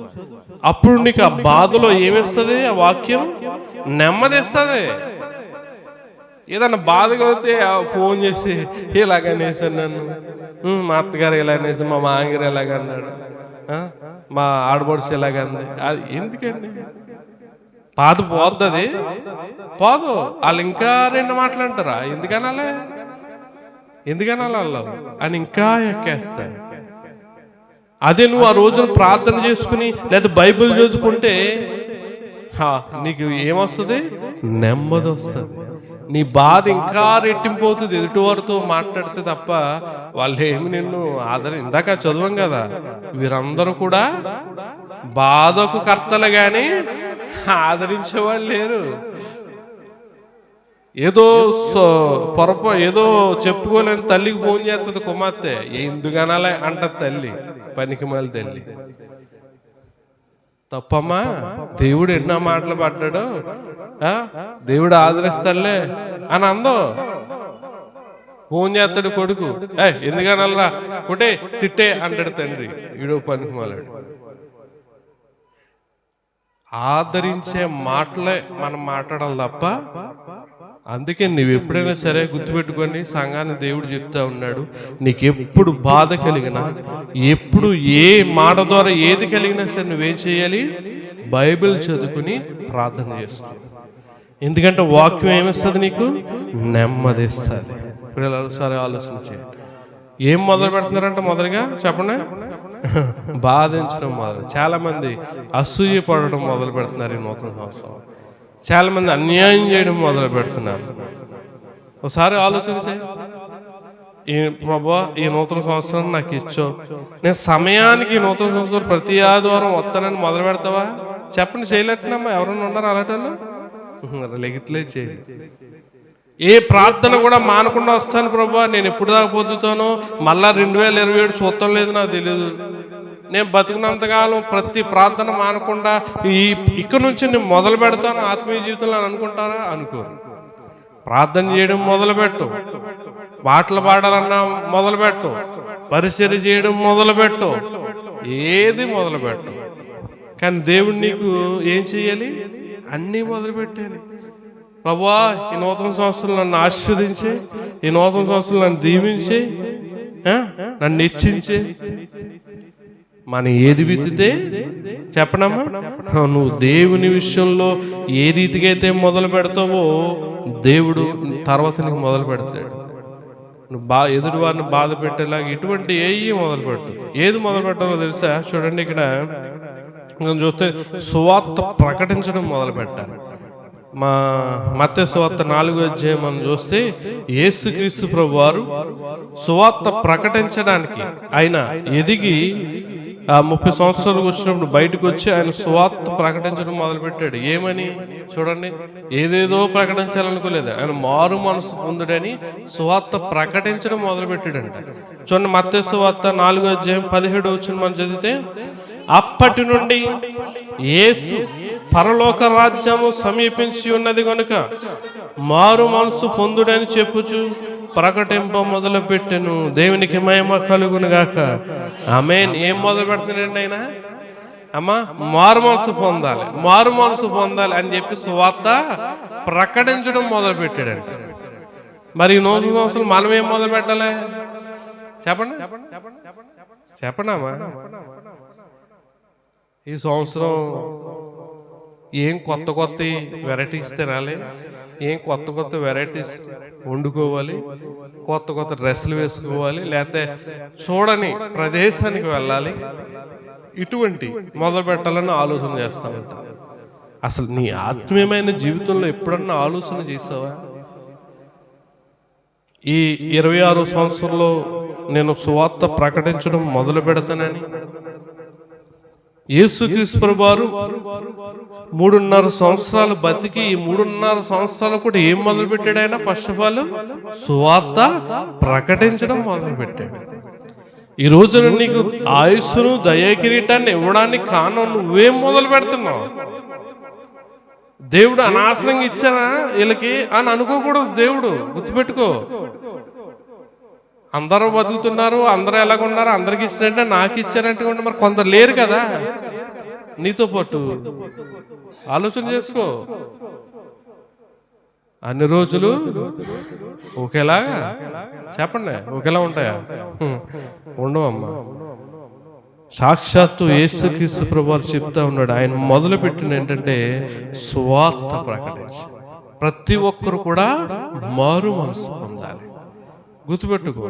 అప్పుడు నీకు ఆ బాధలో ఏమిస్తుంది? ఆ వాక్యం నెమ్మదిస్తుంది. ఏదన్నా బాధ కలిగితే ఫోన్ చేసి ఇలాగనేసాను నన్ను, మా అత్తగారు ఇలాగనేసి, మా మామగారు ఎలాగన్నాడు, మా ఆడబడుసు ఎలాగంది. ఎందుకండి? బాధ పోద్ది, పోదు. వాళ్ళు ఇంకా 2 మాటలు అంటారా? ఎందుకనాలే వాళ్ళు అని ఇంకా ఎక్కేస్తారు. అదే నువ్వు ఆ రోజున ప్రార్థన చేసుకుని లేదా బైబిల్ చదువుకుంటే నీకు ఏమొస్తుంది? నెమ్మది వస్తుంది. నీ బాధ ఇంకా రెట్టింపోతుంది ఎదుటివారితో మాట్లాడితే తప్ప. వాళ్ళు ఏమి నిన్ను ఇందాక చదువం కదా, వీరందరూ కూడా బాధకు కర్తలు గాని ఆదరించేవాళ్ళు లేరు. ఏదో ఏదో చెప్పుకోలేని తల్లికి ఫోన్ చేస్తుంది కుమార్తె, ఎందుకనాలే అంటది తల్లి, పనికిమాలి తల్లి. తప్పమ్మా, దేవుడు ఎన్నో మాటలు పడ్డాడు, దేవుడు ఆదరిస్తాడులే అని అందో. ఫోన్ చేస్తాడు కొడుకు, ఎందుకనల్రా కొట్టే తిట్టే అంటాడు తండ్రి, ఈడో పనికిమాలాడు. ఆదరించే మాటలే మనం మాట్లాడాలి తప్ప. అందుకే నువ్వు ఎప్పుడైనా సరే గుర్తుపెట్టుకొని, సంఘాన్ని దేవుడు చెప్తా ఉన్నాడు, నీకు ఎప్పుడు బాధ కలిగినా, ఎప్పుడు ఏ మాట ద్వారా ఏది కలిగినా సరే నువ్వేం చేయాలి? బైబిల్ చదువుకుని ప్రార్థన చేసుకో. ఎందుకంటే వాక్యం ఏమిస్తుంది? నీకు నెమ్మదిస్తుంది. ఇప్పుడు సరే ఆలోచన చేయండి. ఏం మొదలు పెడుతున్నారంటే మొదలుగా చెప్పండి, బాధించడం మొదలు. చాలా మంది అసూయ పడడం మొదలు పెడుతున్నారు ఈ నూతన సంవత్సరం. చాలా మంది అన్యాయం చేయడం మొదలు పెడుతున్నారు. ఒకసారి ఆలోచన చేయి, ఈ ప్రభా ఈ నూతన సంవత్సరం నాకు ఇచ్చో, నేను సమయానికి నూతన సంవత్సరం ప్రతి ఆదివారం వస్తానని మొదలు పెడతావా? చెప్పండి. చేయలేట్టునమ్మా? ఎవరన్నా ఉన్నారు అలాంటి? లెగిట్లే చేయాలి. ఏ ప్రార్థన కూడా మానకుండా వస్తాను ప్రభా, నేను ఎప్పుడు దాకా పొద్దుతానో, మళ్ళా 2027 చూడటం లేదు నాకు తెలియదు, నేను బతుకున్నంతకాలం ప్రతి ప్రార్థన మానకుండా ఇక్కడ నుంచి నేను మొదలు పెడతాను ఆత్మీయ జీవితంలో అని అనుకుంటారా? అనుకోరు. ప్రార్థన చేయడం మొదలుపెట్టు, పాటలు పాడాలన్నా మొదలుపెట్టు, పరిచర్య చేయడం మొదలుపెట్టు, ఏది మొదలుపెట్టు. కానీ దేవుడు నీకు ఏం చెయ్యాలి? అన్నీ మొదలుపెట్టాలి. ప్రభువా ఈ నూతన సంవత్సరం నన్ను ఆశీర్వదించి, ఈ నూతన సంవత్సరం నన్ను దీవించి, నన్ను హెచ్చించి. మనం ఏది విత్తితే చెప్పనమ్మా, నువ్వు దేవుని విషయంలో ఏ రీతిగా అయితే మొదలు పెడతావో దేవుడు తర్వాత నీకు మొదలు పెడతాడు. నువ్వు ఎదుటి వారిని బాధ పెట్టేలాగా ఇటువంటి మొదలు పెట్టదు. ఏది మొదలు పెట్టాలో తెలుసా? చూడండి, ఇక్కడ మనం చూస్తే సువార్త ప్రకటించడం మొదలు పెట్టాలి. మత్తయి సువార్త 4వ అధ్యాయం మనం చూస్తే, యేసుక్రీస్తు ప్రభువారు సువార్త ప్రకటించడానికి ఆయన ఎదిగి 30 సంవత్సరాలకు వచ్చినప్పుడు బయటకు వచ్చి ఆయన సువార్త ప్రకటించడం మొదలుపెట్టాడు. ఏమని చూడండి, ఏదేదో ప్రకటించాలనుకోలేదు, ఆయన మారు మనసు పొందుడని సువార్త ప్రకటించడం మొదలుపెట్టాడంట. చూడండి, మత్తయి సువార్త 4వ అధ్యాయం 17వ వచనం మనం చదివితే, అప్పటి నుండి యేసు పరలోక రాజ్యము సమీపించి ఉన్నది కనుక మారు మనసు పొందుడని చెప్పుచు ప్రకటింప మొదలు పెట్టెను. దేవునికి మహిమ కలుగును గాక. ఆమేన్. ఏం మొదలు పెడుతున్నాడండి ఆయన? అమ్మా, మారు మనసు పొందాలి, మారు మనసు పొందాలి అని చెప్పి సువార్త ప్రకటించడం మొదలు పెట్టాడంట. మరి ఈ నూతన సంవత్సరం మనం ఏం మొదలు పెట్టాలి? చెప్పండి చెప్పండి అమ్మా. ఈ సంవత్సరం ఏం కొత్త కొత్త వెరైటీస్ తినాలి, ఏం కొత్త వెరైటీస్ వండుకోవాలి, కొత్త డ్రెస్సులు వేసుకోవాలి, లేకపోతే చూడని ప్రదేశానికి వెళ్ళాలి, ఇటువంటి మొదలు పెట్టాలని ఆలోచన చేస్తా ఉంటా. అసలు నీ ఆత్మీయమైన జీవితంలో ఎప్పుడన్నా ఆలోచన చేసావా? ఈ 26వ సంవత్సరంలో నేను సువార్త ప్రకటించడం మొదలు పెడతానని. యేసుక్రీస్తు ప్రభువారు 3.5 సంవత్సరాలు బతికి, ఈ 3.5 సంవత్సరాలు కూడా ఏం మొదలు పెట్టాడు ఆయన? ఫస్ట్ ఆఫ్ ఆల్ సువార్త ప్రకటించడం మొదలు పెట్టాడు. ఈ రోజున నీకు ఆయుస్సును దయాకిరీటాన్ని ఇవ్వడానికి కారణం నువ్వేం మొదలు పెడుతున్నావు? దేవుడు అనాశనంగా ఇచ్చానా వీళ్ళకి అని అనుకోకూడదు. దేవుడు గుర్తుపెట్టుకో, అందరూ బతుకుతున్నారు, అందరూ ఎలాగున్నారు, అందరికి ఇచ్చినట్టే నాకు ఇచ్చారంటే మరి కొందరు లేరు కదా నీతో పాటు. ఆలోచన చేసుకో. అన్ని రోజులు ఒకేలాగా చెప్పండి, ఒకేలా ఉంటాయా? ఉండవమ్మా. సాక్షాత్తు యేసుక్రీస్తు ప్రభువారు చెప్తా ఉన్నాడు, ఆయన మొదలు పెట్టిన ఏంటంటే సువార్త ప్రకటించి ప్రతి ఒక్కరు కూడా మారు మనసు పొందాలి. గుర్తుపెట్టుకో,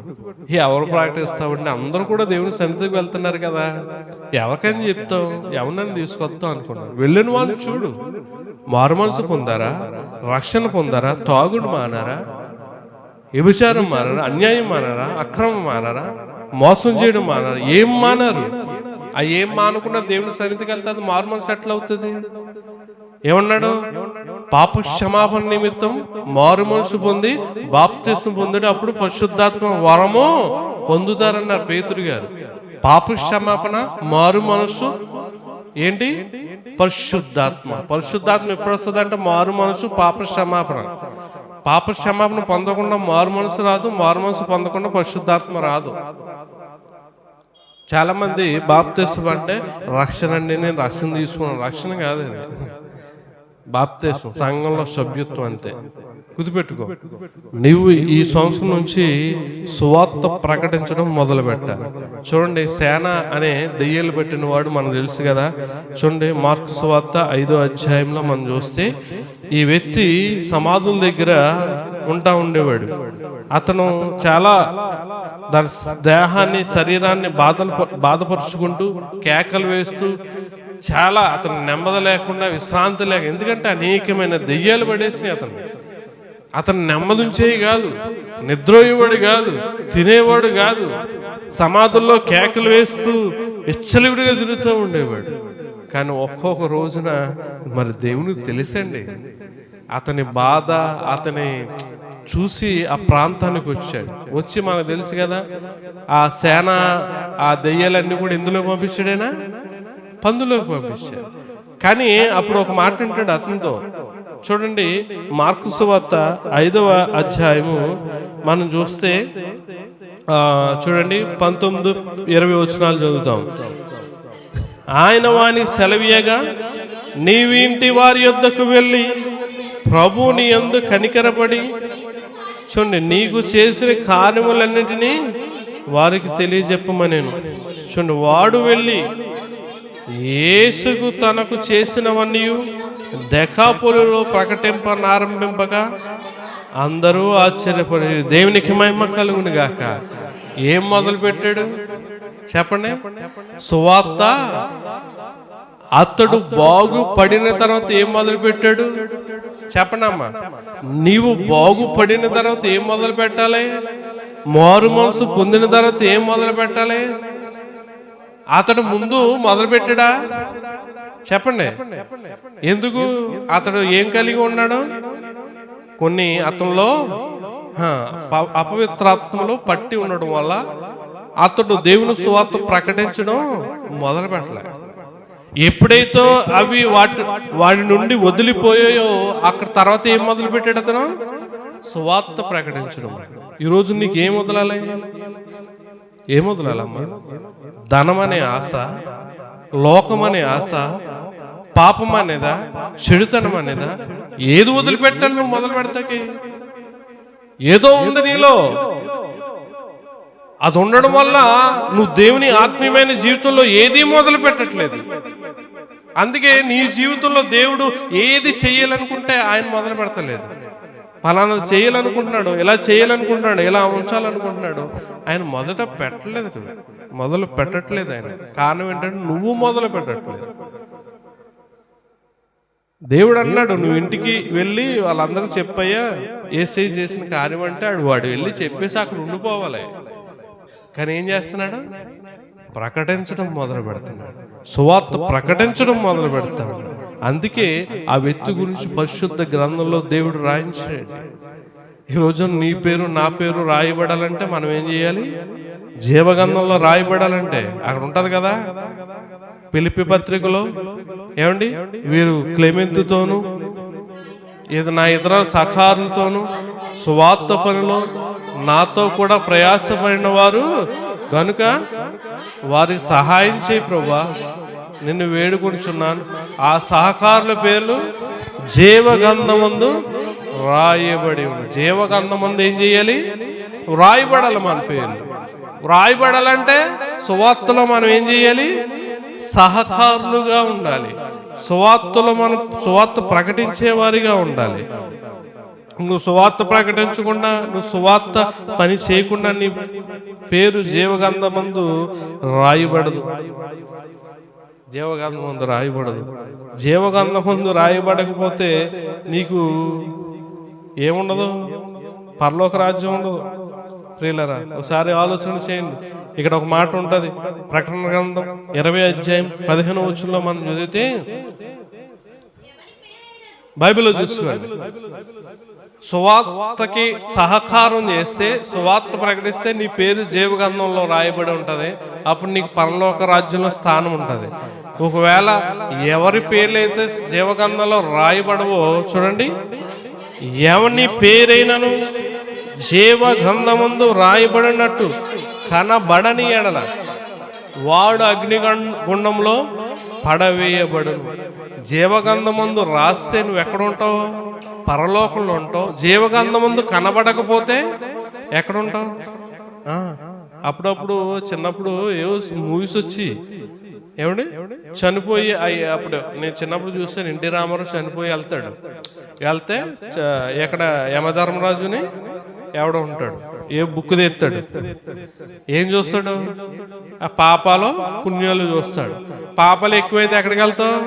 ఎవరు ప్రకటిస్తామంటే అందరూ కూడా దేవుని సన్నిధికి వెళ్తున్నారు కదా, ఎవరికైనా చెప్తాం, ఎవరినైనా తీసుకొస్తాం అనుకున్నాను. వెళ్ళిన వాళ్ళు చూడు, మారు మనసు పొందారా? రక్షణ పొందారా? తాగుడు మానారా? వ్యభిచారం మానారా? అన్యాయం మానారా? అక్రమం మానారా? మోసం చేయడం మానారా? ఏం మానారు? ఆ ఏం మానకుండా దేవుని సన్నిధికి వెళ్తే అది మారు మనసు ఎట్లా అవుతుంది? ఏమన్నాడు? పాప క్షమాపణ నిమిత్తం మారు మనసు పొంది బాప్తిస్మం పొందుడు, అప్పుడు పరిశుద్ధాత్మ వరము పొందుతారన్నారు పేతురు గారు. పాప క్షమాపణ, మారు మనసు ఏంటి? పరిశుద్ధాత్మ. పరిశుద్ధాత్మ ఎప్పుడు వస్తుంది అంటే మారు మనసు, పాప క్షమాపణ. పాప క్షమాపణ పొందకుండా మారు మనసు రాదు, మారు మనసు పొందకుండా పరిశుద్ధాత్మ రాదు. చాలా మంది బాప్తిస్మం అంటే రక్షణ అండి, నేను రక్షణ తీసుకున్నాను. రక్షణ కాదు అది, బాప్తిస్మం సంఘంలో సభ్యత్వం అంతే. గుర్తుపెట్టుకో, నువ్వు ఈ సంవత్సరం నుంచి సువార్త ప్రకటించడం మొదలు పెట్టాలి. చూడండి, సేన అనే దెయ్యాలు పెట్టిన వాడు మనకు తెలుసు కదా. చూడండి, మార్కు సువార్త 5వ అధ్యాయంలో మనం చూస్తే ఈ వ్యక్తి సమాధుల దగ్గర ఉండేవాడు. అతను చాలా దాని దేహాన్ని, శరీరాన్ని బాధపరుచుకుంటూ కేకలు వేస్తూ చాలా అతను నెమ్మది లేకుండా, విశ్రాంతి లేక, ఎందుకంటే అనేకమైన దెయ్యాలు పడేసినాయి అతను నెమ్మదించేవి కాదు, నిద్రపోయేవాడు కాదు, తినేవాడు కాదు, సమాధుల్లో కేకలు వేస్తూ విచ్చలవిడిగా తిరుగుతూ ఉండేవాడు. కానీ ఒక్కొక్క రోజున మరి దేవునికి తెలుసండి అతని బాధ, అతని చూసి ఆ ప్రాంతానికి వచ్చాడు. వచ్చి మనకు తెలుసు కదా, ఆ సేన, ఆ దెయ్యాలన్నీ కూడా ఎందులో పంపించాడైనా? పందులోకి పంపించాడు. కానీ అప్పుడు ఒక మాట అంటాడు అతనితో. చూడండి, మార్కు సువార్త 5వ అధ్యాయము మనం చూస్తే చూడండి 19-20 వచనాలు చదువుతాం. ఆయన వానికి సెలవీయగా, నీవు ఇంటి వారి యొద్దకు వెళ్ళి ప్రభు నీ యందు కనికరపడి, చూడండి, నీకు చేసిన కార్యములన్నిటినీ వారికి తెలియజెప్పమనేను. చూడండి, వాడు వెళ్ళి యేసుకు తనకు చేసినవన్నీ దెకాపొలిలో ప్రకటింపనారంభింపగా అందరూ ఆశ్చర్యపడి దేవునికి మహిమ కలుగును గాక. ఏం మొదలు పెట్టాడు చెప్పండి? సువార్త. అతడు బాగుపడిన తర్వాత ఏం మొదలు పెట్టాడు చెప్పండి అమ్మా? నీవు బాగుపడిన తర్వాత ఏం మొదలు పెట్టాలి? మారు మనసు పొందిన తర్వాత ఏం మొదలు పెట్టాలి? అతడు ముందు మొదలు పెట్టాడా చెప్పండి? ఎందుకు? అతడు ఏం కలిగి ఉన్నాడు? కొన్ని అతనిలో అపవిత్రాత్మలు పట్టి ఉండడం వల్ల అతడు దేవుని సువార్త ప్రకటించడం మొదలు పెట్టలే. ఎప్పుడైతే అవి వాడి నుండి వదిలిపోయాయో అక్కడ తర్వాత ఏం మొదలు పెట్టాడు అతను? సువార్త ప్రకటించడం. ఈరోజు నీకు ఏం వదలాలి? ఏం వదలాలమ్మా? ధనం అనే ఆశ, లోకం అనే ఆశ, పాపం అనేదా, చెడుతనం అనేదా? ఏది వదిలిపెట్టాలి నువ్వు మొదలు పెడతాకి? ఏదో ఉంది నీలో, అది ఉండడం వల్ల నువ్వు దేవుని ఆత్మీయమైన జీవితంలో ఏది మొదలు పెట్టట్లేదు. అందుకే నీ జీవితంలో దేవుడు ఏది చేయాలనుకుంటే ఆయన మొదలు పెడతలేదు. ఫలానా చేయాలనుకుంటున్నాడు, ఇలా చేయాలనుకుంటున్నాడు, ఇలా ఉంచాలనుకుంటున్నాడు, ఆయన మొదట పెట్టలేదు, మొదలు పెట్టట్లేదు ఆయన. కారణం ఏంటంటే నువ్వు మొదలు పెట్టట్లేదు. దేవుడు అన్నాడు, నువ్వు ఇంటికి వెళ్ళి వాళ్ళందరూ చెప్పయ్యా ఏసై చేసిన కార్యం అంటే వాడు వెళ్ళి చెప్పేసి అక్కడ ఉండిపోవాలి. కానీ ఏం చేస్తున్నాడు? ప్రకటించడం మొదలు పెడుతున్నాడు, సువార్త ప్రకటించడం మొదలు పెడతా ఉన్నాడు. అందుకే ఆ వ్యక్తి గురించి పరిశుద్ధ గ్రంథంలో దేవుడు రాయించాడు. ఈరోజు నీ పేరు, నా పేరు రాయబడాలంటే మనం ఏం చేయాలి? జీవగంధంలో రాయబడాలంటే అక్కడ ఉంటది కదా ఫిలిప్పీ పత్రికలో, ఏమండి, వీరు క్లెమెంతుతోను నా ఇతర సఖారులతోను సువార్త పనిలో నాతో కూడా ప్రయాసపడిన వారు కనుక వారికి సహాయం చేయి ప్రభువా, నిన్ను వేడుకొనిచున్నాను. ఆ సహకారుల పేర్లు జీవగంధమందు రాయబడి ఉంది. జీవగంధమందు ఏం చేయాలి? రాయబడాలి మన పేర్లు. రాయబడాలంటే సువార్తలో మనం ఏం చేయాలి? సహకారులుగా ఉండాలి. సువార్తలో మనం సువార్త ప్రకటించేవారిగా ఉండాలి. నువ్వు సువార్త ప్రకటించకుండా, నువ్వు సువార్త పని చేయకుండా నీ పేరు జీవగంధమందు రాయబడదు. జీవగ్రంథం ముందు రాయబడదు. జీవగ్రంథం ముందు రాయబడకపోతే నీకు ఏముండదు, పరలోక రాజ్యం ఉండదు. ప్రియులరా, ఒకసారి ఆలోచన చేయండి. ఇక్కడ ఒక మాట ఉంటుంది, ప్రకటన గ్రంథం 20 అధ్యాయం 15వ వచనంలో మనం చదివితే, బైబిల్లో చూసుకోండి, సువార్తకి సహకారం చేస్తే, సువార్త ప్రకటిస్తే నీ పేరు జీవగ్రంథంలో రాయబడి ఉంటుంది. అప్పుడు నీకు పరలోక రాజ్యంలో స్థానం ఉంటుంది. ఒకవేళ ఎవరి పేర్లు అయితే జీవగ్రంథంలో రాయబడవో చూడండి, ఎవరి పేరైనను జీవగ్రంథమందు రాయబడినట్టు కనబడని ఎడల వాడు అగ్నిగుండంలో పడవేయబడును. జీవగ్రంథమందు రాస్తే నువ్వు ఎక్కడ ఉంటావు? పరలోకంలో ఉంటావు. జీవగ్రంథమందు కనబడకపోతే ఎక్కడ ఉంటావు? అప్పుడప్పుడు చిన్నప్పుడు ఏవో మూవీస్ వచ్చి ఏమండి చనిపోయి అప్పుడు నేను చిన్నప్పుడు చూస్తాను, ఎన్టీ రామారావు చనిపోయి వెళ్తే ఎక్కడ యమధర్మరాజుని ఎవడో ఉంటాడు, ఏ బుక్ తెస్తాడు, ఏం చూస్తాడు? ఆ పాపాలు పుణ్యాలు చూస్తాడు. పాపాలు ఎక్కువైతే ఎక్కడికి వెళ్తావు?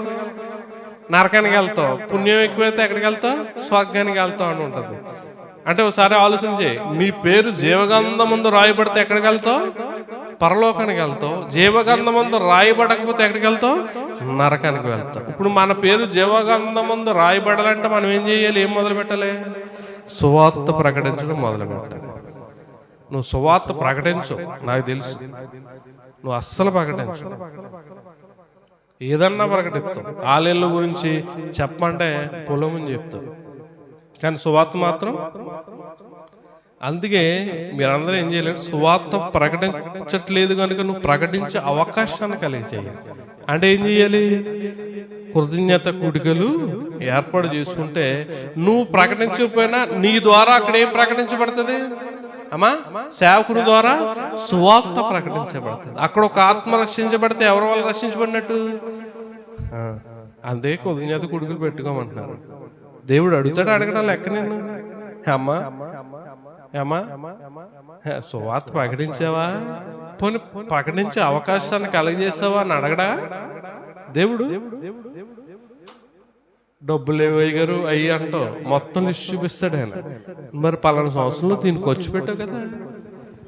నరకానికి వెళ్తావు. పుణ్యం ఎక్కువైతే ఎక్కడికి వెళ్తావు? స్వర్గానికి వెళ్తావు అని ఉంటుంది. అంటే ఒకసారి ఆలోచన చేయి, నీ పేరు జీవగ్రంథం ముందు రాయబడితే ఎక్కడికి వెళ్తావు? పరలోకానికి వెళ్తావు. జీవగ్రంథం ముందు రాయబడకపోతే ఎక్కడికి వెళ్తావు? నరకానికి వెళ్తావు. ఇప్పుడు మన పేరు జీవగ్రంథం ముందు రాయబడాలంటే మనం ఏం చేయాలి? ఏం మొదలు పెట్టాలి? సువార్త ప్రకటించడం మొదలు పెట్టాలి. నువ్వు సువార్త ప్రకటించు, నాకు తెలుసు నువ్వు అస్సలు ప్రకటించు. ఏదన్నా ప్రకటిస్తావు. ఆలయాల గురించి చెప్పమంటే పొలమని చెప్తావు, కానీ సువార్త మాత్రం. అందుకే మీరందరూ ఏం చేయలేరు, సువార్త ప్రకటించట్లేదు కనుక నువ్వు ప్రకటించే అవకాశాన్ని కలిగి చేయాలి. అంటే ఏం చేయాలి? కృతజ్ఞత కూడికలు ఏర్పాటు చేసుకుంటే నువ్వు ప్రకటించకపోయినా నీ ద్వారా అక్కడ ఏం ప్రకటించబడుతుంది అమ్మా? సేవకుని ద్వారా సువార్త ప్రకటించబడుతుంది. అక్కడ ఒక ఆత్మ రక్షించబడితే ఎవరి వల్ల రక్షించబడినట్టు? అంతే కృతజ్ఞత కూడికలు పెట్టుకోమంటున్నారు. దేవుడు అడుగుతాడు, అడగడం లెక్క నిన్ను. అమ్మా అమ్మా సువార్త ప్రకటించావా? పోనీ ప్రకటించే అవకాశాన్ని కలగజేసావా అని అడగడా దేవుడు? డబ్బులు ఏవయ్య గారు అయ్యి అంటావు, మొత్తం లిస్ట్ చూపిస్తాడు ఆయన. మరి పలానా సంవత్సరంలో దీనికి వచ్చి పెట్టావు కదా,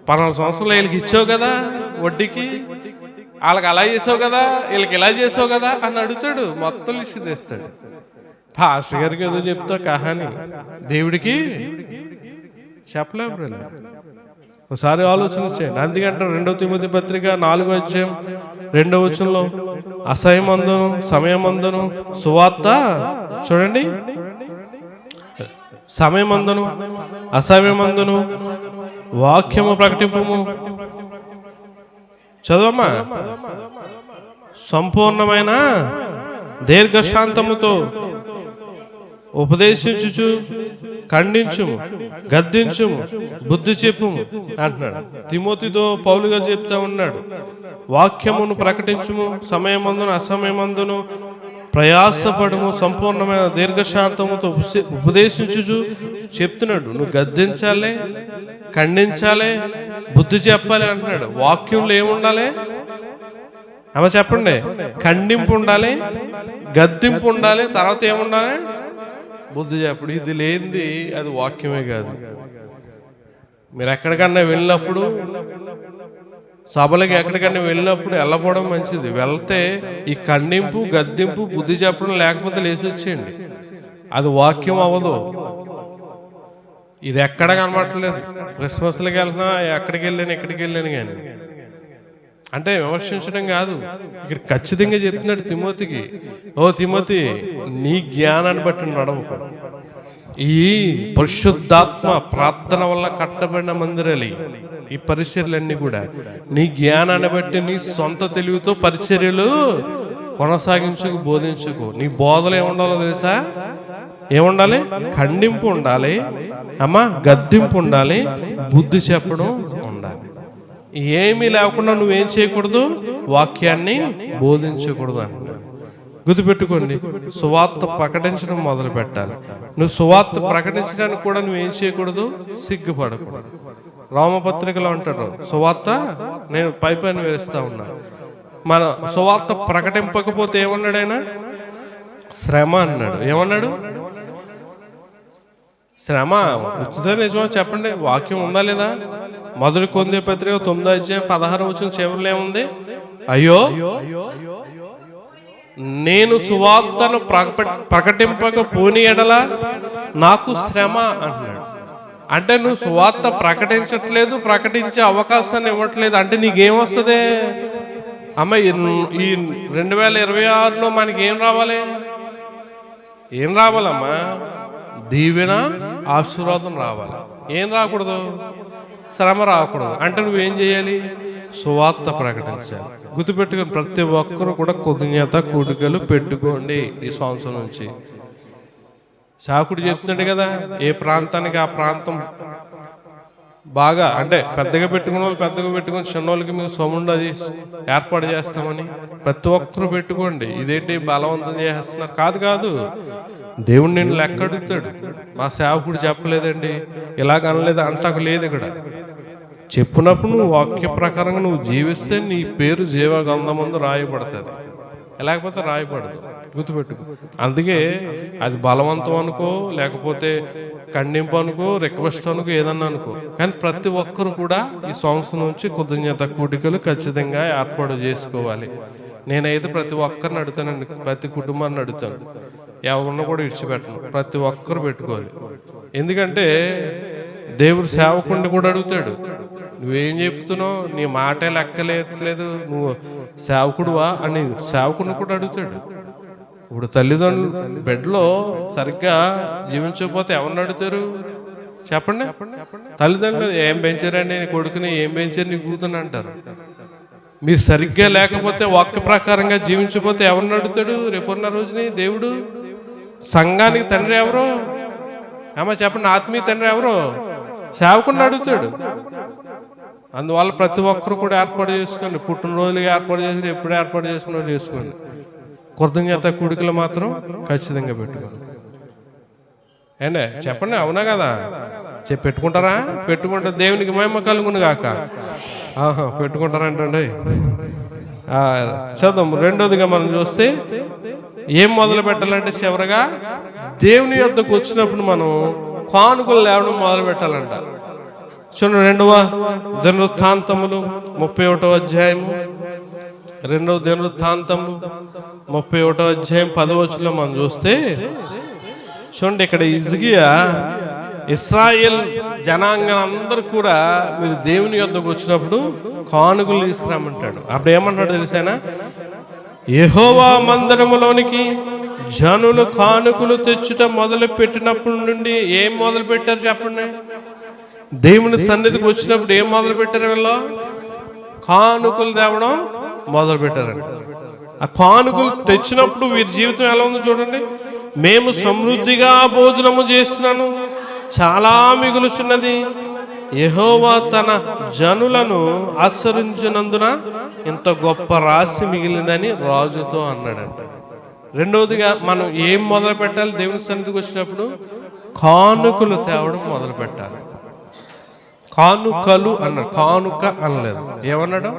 పలానా సంవత్సరంలో వీళ్ళకి ఇచ్చావు కదా వడ్డీకి, వాళ్ళకి అలా చేసావు కదా, వీళ్ళకి ఇలా చేసావు కదా అని అడుగుతాడు. మొత్తం లిస్ట్ తెస్తాడు. పాస్టర్ గారికి ఏదో చెప్తావు కహాని, దేవుడికి చెప్పలేవు. ఒకసారి ఆలోచన చేయండి. అందుకంటే 2 తిమోతి పత్రిక 4వ అధ్యాయం 2వ వచనంలో అసహ్యమందును సమయమందును సువార్త, చూడండి, సమయమందును అసహ్యమందును వాక్యము ప్రకటింపుము. చదవమ్మా. సంపూర్ణమైన దీర్ఘశాంతముతో ఉపదేశించుచు ఖండించుము, గద్దించుము, బుద్ధి చెప్పుము అంటున్నాడు. తిమోతితో పౌలు గారు చెప్తా ఉన్నాడు, వాక్యమును ప్రకటించుము, సమయమందును అసమయమందును ప్రయాసపడము, సంపూర్ణమైన దీర్ఘశాంతముతో ఉపదేశించుచు చెప్తున్నాడు. నువ్వు గద్దించాలి, ఖండించాలి, బుద్ధి చెప్పాలి అంటున్నాడు. వాక్యంలో ఏముండాలి అమ్మ చెప్పండి? ఖండింపు ఉండాలి, గద్దింపు ఉండాలి, తర్వాత ఏముండాలి? బుద్ధి చెప్పడు. ఇది లేనిది అది వాక్యమే కాదు. మీరు ఎక్కడికన్నా వెళ్ళినప్పుడు, సభలకి ఎక్కడికన్నా వెళ్ళినప్పుడు వెళ్ళపోవడం మంచిది. వెళ్తే ఈ ఖండింపు, గద్దింపు, బుద్ధి చెప్పడం లేకపోతే లేచి వచ్చేయండి. అది వాక్యం అవ్వదు. ఇది ఎక్కడ కనబడట్లేదు. క్రిస్మస్లకి వెళ్తున్నా, ఎక్కడికి వెళ్ళాను కానీ అంటే విమర్శించడం కాదు, ఇక్కడ ఖచ్చితంగా చెప్తున్నాడు తిమోతికి, ఓ తిమోతి, నీ జ్ఞానాన్ని బట్టి నడవకు. ఈ పరిశుద్ధాత్మ ప్రార్థన వల్ల కట్టబడిన మందిరాలు ఈ పరిచర్యలన్నీ కూడా నీ జ్ఞానాన్ని బట్టి నీ సొంత తెలివితో పరిచర్యలు కొనసాగించుకు, బోధించుకు. నీ బోధలు ఏముండాలో తెలుసా? ఏముండాలి? ఖండింపు ఉండాలి అమ్మా, గద్దింపు ఉండాలి, బుద్ధి చెప్పడం ఉండాలి. ఏమీ లేకుండా నువ్వేం చేయకూడదు? వాక్యాన్ని బోధించకూడదు అంటున్నాడు. గుర్తుపెట్టుకోండి, సువార్త ప్రకటించడం మొదలు పెట్టాలి. నువ్వు సువార్త ప్రకటించడానికి కూడా నువ్వేం చేయకూడదు? సిగ్గుపడకూడదు. రామపత్రికలో అంటాడు, సువార్త నేను పైపైన వేస్తా ఉన్నా, మన సువార్త ప్రకటింపకపోతే ఏమన్నాడు ఆయన? శ్రమ అన్నాడు. ఏమన్నాడు? శ్రమ. ఉత్తుదే నిజమా చెప్పండి? వాక్యం ఉందా లేదా? మొదటి కొరింథీ పత్రిక 9:16 చివరిలో ఏముంది? అయ్యో, నేను సువార్తను ప్రకటింపకపోని ఎడల నాకు శ్రమ అంటున్నాడు. అంటే నువ్వు సువార్త ప్రకటించట్లేదు, ప్రకటించే అవకాశాన్ని ఇవ్వట్లేదు అంటే నీకేమొస్తుంది అమ్మ? ఈ 2026లో మనకి ఏం రావాలి? ఏం రావాలమ్మా? దీవెన, ఆశీర్వాదం రావాలి. ఏం రాకూడదు? శ్రమ రాకూడదు. అంటే నువ్వేం చేయాలి? సువార్త ప్రకటించాలి. గుర్తుపెట్టుకుని ప్రతి ఒక్కరు కూడా కృతజ్ఞత కూడికలు పెట్టుకోండి. ఈ సంవత్సరం నుంచి శాకుడు చెప్తున్నాడు కదా, ఏ ప్రాంతానికి ఆ ప్రాంతం బాగా అంటే పెద్దగా పెట్టుకున్న వాళ్ళు పెద్దగా పెట్టుకుని, చిన్నోళ్ళకి మీకు సొమ్ముండు అది ఏర్పాటు చేస్తామని ప్రతి ఒక్కరు పెట్టుకోండి. ఇదేంటి బలవంతం చేస్తున్నారు? కాదు, దేవుడు నిన్ను లెక్క అడుగుతాడు. మా సేవకుడు చెప్పలేదండి, ఇలాగ అనలేదు అంటాకు లేదు. ఇక్కడ చెప్పినప్పుడు నువ్వు వాక్య ప్రకారంగా నువ్వు జీవిస్తే నీ పేరు జీవగ్రంథమందు రాయబడుతుంది, లేకపోతే రాయబడదు. గుర్తుపెట్టుకో. అందుకే అది బలవంతం అనుకో, లేకపోతే ఖండింపు అనుకో, రిక్వెస్ట్ అనుకో, ఏదన్నా అనుకో, కానీ ప్రతి ఒక్కరు కూడా ఈ సంవత్సరం నుంచి కృతజ్ఞత కూడికలు ఖచ్చితంగా ఏర్పాటు చేసుకోవాలి. నేనైతే ప్రతి ఒక్కరిని అడుగుతానండి, ప్రతి కుటుంబాన్ని అడుగుతాను, ఎవరిని కూడా విడిచిపెట్టను. ప్రతి ఒక్కరు పెట్టుకోవాలి. ఎందుకంటే దేవుడు సేవకుడిని కూడా అడుగుతాడు, నువ్వేం చెప్తున్నావు, నీ మాటే లెక్కలేట్లేదు, నువ్వు సేవకుడువా అని సేవకుడిని కూడా అడుగుతాడు. ఇప్పుడు తల్లిదండ్రులు బెడ్లో సరిగ్గా జీవించకపోతే ఎవరిని అడుగుతారు చెప్పండి? తల్లిదండ్రులు ఏం పెంచారండి నీ కొడుకుని, ఏం పెంచారు నీ కూతుని అంటారు. మీరు సరిగ్గా లేకపోతే వాక్య ప్రకారంగా జీవించకపోతే ఎవరిని అడుగుతాడు రేపున్న రోజుని? దేవుడు. సంఘానికి తండ్రి ఎవరు ఏమో చెప్పండి? ఆత్మీయ తండ్రి ఎవరు? సేవకుడిని అడుగుతాడు. అందువల్ల ప్రతి ఒక్కరు కూడా ఏర్పాటు చేసుకోండి. పుట్టినరోజులు ఏర్పాటు చేసుకుని, ఎప్పుడు ఏర్పాటు చేసుకున్నా చేసుకోండి. కృతజ్ఞత కూడికలు మాత్రం ఖచ్చితంగా పెట్టుకోండి. ఏంటే చెప్పండి, అవునా కదా? పెట్టుకుంటారా? పెట్టుకుంటే దేవునికి మహిమ కలుగును గాక. పెట్టుకుంటారంటండి. చదువు. రెండోదిగా మనం చూస్తే ఏం మొదలు పెట్టాలంటే చివరగా దేవుని యొద్దకు వచ్చినప్పుడు మనం కానుకలు లేవడం మొదలు పెట్టాలంట. చూడండి, 2వ దినవృత్తాంతములు 31వ అధ్యాయము, 2వ దినవృత్తాంతము 31వ అధ్యాయం 10వ వచనంలో మనం చూస్తే చూడండి, ఇక్కడ హిజ్కియా ఇశ్రాయేల్ జనాంగం అందరూ కూడా మీరు దేవుని యొద్దకు వచ్చినప్పుడు కానుకలు తీసుకురామంటాడు. అప్పుడు ఏమంటాడు తెలిసేనా? యెహోవా మందిరములోనికి జనులు కానుకలు తెచ్చుట మొదలు పెట్టినప్పటి నుండి ఏం మొదలు పెట్టారు చెప్పండి? దేవుని సన్నిధికి వచ్చినప్పుడు ఏం మొదలు పెట్టారు? వీళ్ళు కానుకలు తేవడం మొదలు పెట్టారండి. ఆ కానుకలు తెచ్చినప్పుడు వీరి జీవితం ఎలా ఉందో చూడండి. మేము సమృద్ధిగా భోజనము చేస్తున్నాను, చాలా మిగులుచున్నది, యెహోవా తన జనులను ఆశ్రయించినందున ఇంత గొప్ప రాశి మిగిలిందని రాజుతో అన్నాడంట. రెండవదిగా మనం ఏం మొదలు పెట్టాలి? దేవుని సన్నిధికి వచ్చినప్పుడు కానుకలు తేవడం మొదలు పెట్టాలి. కానుకలు అన్నాడు, కానుక అనలేదు. ఏమన్నాడు?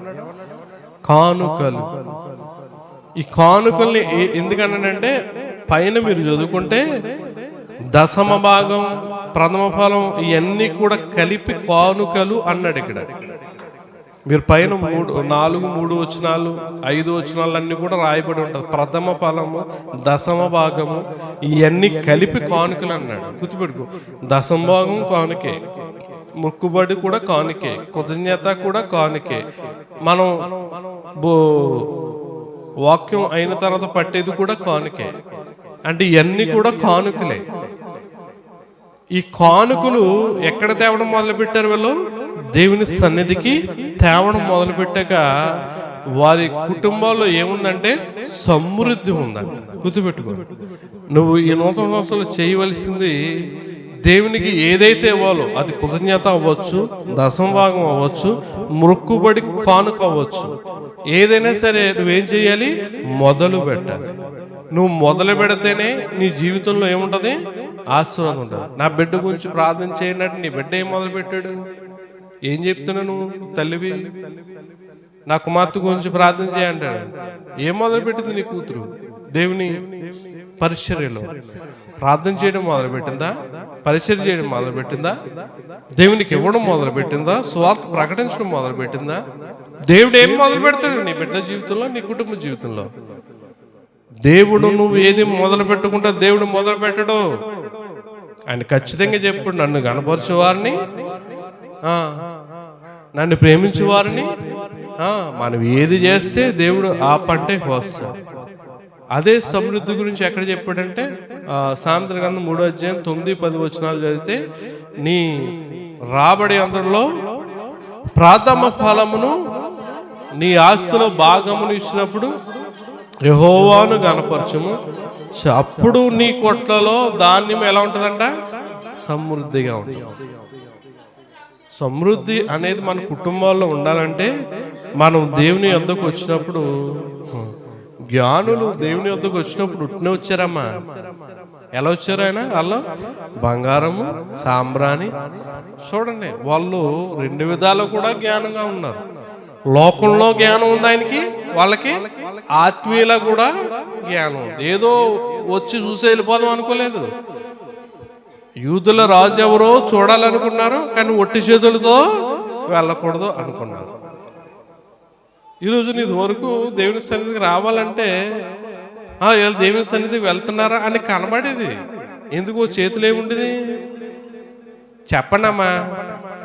కానుకలు. ఈ కానుకల్ని ఎందుకన్నాడంటే పైన మీరు చదువుకుంటే దశమ భాగం, ప్రథమ ఫలం ఇవన్నీ కూడా కలిపి కానుకలు అన్నాడు. ఇక్కడ మీరు పైన 4, 3 వచనాలు 5 వచనాలు అన్నీ కూడా రాయబడి ఉంటుంది. ప్రథమ ఫలము, దశమ భాగము ఇవన్నీ కలిపి కానుకలు అన్నాడు. గుర్తుపెట్టుకో, దశమ భాగం కానుకే, మొక్కుబడి కూడా కానుకే, కృతజ్ఞత కూడా కానుకే. మనం వాక్యం అయిన తర్వాత పట్టేది కూడా కానుకే. అంటే ఇవన్నీ కూడా కానుకలే. ఈ కానుకలు ఎక్కడ తేవడం మొదలు పెట్టారు? వీళ్ళు దేవుని సన్నిధికి తేవడం మొదలు పెట్టాక వారి కుటుంబాల్లో ఏముందంటే సమృద్ధి ఉందంట. గుర్తుపెట్టుకో, నువ్వు ఈ నూతన సంవత్సరంలో చేయవలసింది దేవునికి ఏదైతే ఇవ్వాలో అది కృతజ్ఞత అవ్వచ్చు, దశమ భాగం అవ్వచ్చు, మొక్కుబడి కానుక అవ్వచ్చు, ఏదైనా సరే నువ్వేం చేయాలి? మొదలు పెట్టాలి. నువ్వు మొదలు పెడితేనే నీ జీవితంలో ఏముంటుంది? ఆశీర్వాదం ఉంటుంది. నా బిడ్డ గురించి ప్రార్థన చేయనట్టు నీ బిడ్డ ఏం మొదలు పెట్టాడు? ఏం చెప్తున్నా నువ్వు? తల్లివి నా కుమార్తె గురించి ప్రార్థన చేయంటాడు. ఏం మొదలుపెట్టింది నీ కూతురు? దేవుని పరిచర్యలో ప్రార్థన చేయడం మొదలుపెట్టిందా? పరిచర్య చేయడం మొదలుపెట్టిందా? దేవునికి ఇవ్వడం మొదలుపెట్టిందా? స్వార్థ ప్రకటించడం మొదలుపెట్టిందా? దేవుడు ఏం మొదలు పెడతాడు నీ బిడ్డ జీవితంలో, నీ కుటుంబ జీవితంలో? దేవుడు నువ్వు ఏది మొదలు పెట్టుకుంటా దేవుడు మొదలు పెట్టడు. ఆయన ఖచ్చితంగా చెప్పాడు, నన్ను కనపరచేవారిని, నన్ను ప్రేమించేవారిని మనం ఏది చేస్తే దేవుడు ఆ పంటే కోస్తాడు. అదే సమృద్ధి గురించి ఎక్కడ చెప్పాడంటే సామెతల గ్రంథం 3వ అధ్యాయం 9-10 వచనాలు చదివితే, నీ రాబడి అంతలో ప్రథమ ఫలమును నీ ఆస్తిలో భాగమును ఇచ్చినప్పుడు యెహోవాను గణపరచుము, అప్పుడు నీ కొట్లలో ధాన్యం ఎలా ఉంటుందంట? సమృద్ధిగా ఉంటుంది. సమృద్ధి అనేది మన కుటుంబాల్లో ఉండాలంటే మనం దేవుని యొద్దకు వచ్చినప్పుడు, జ్ఞానులు దేవుని యొద్దకు వచ్చినప్పుడు ఉట్నే వచ్చారమ్మా. ఎలా వచ్చారు? ఆయన వాళ్ళు బంగారము సాంబ్రాణి. చూడండి, వాళ్ళు 2 విధాలు కూడా జ్ఞానంగా ఉన్నారు. లోకంలో జ్ఞానం ఉంది ఆయనకి, వాళ్ళకి ఆత్మీయుల కూడా జ్ఞానం ఉంది. ఏదో వచ్చి చూసి వెళ్ళిపోదాం అనుకోలేదు. యూదుల రాజు ఎవరో చూడాలనుకున్నారు, కానీ ఒట్టి చేతులతో వెళ్ళకూడదు అనుకున్నారు. ఈరోజు నీ వరకు దేవుని సన్నిధికి రావాలంటే వీళ్ళు దేవుని సన్నిధికి వెళ్తున్నారా అని కనబడేది. ఎందుకు? చేతులు ఏముండేది చెప్పండి అమ్మా.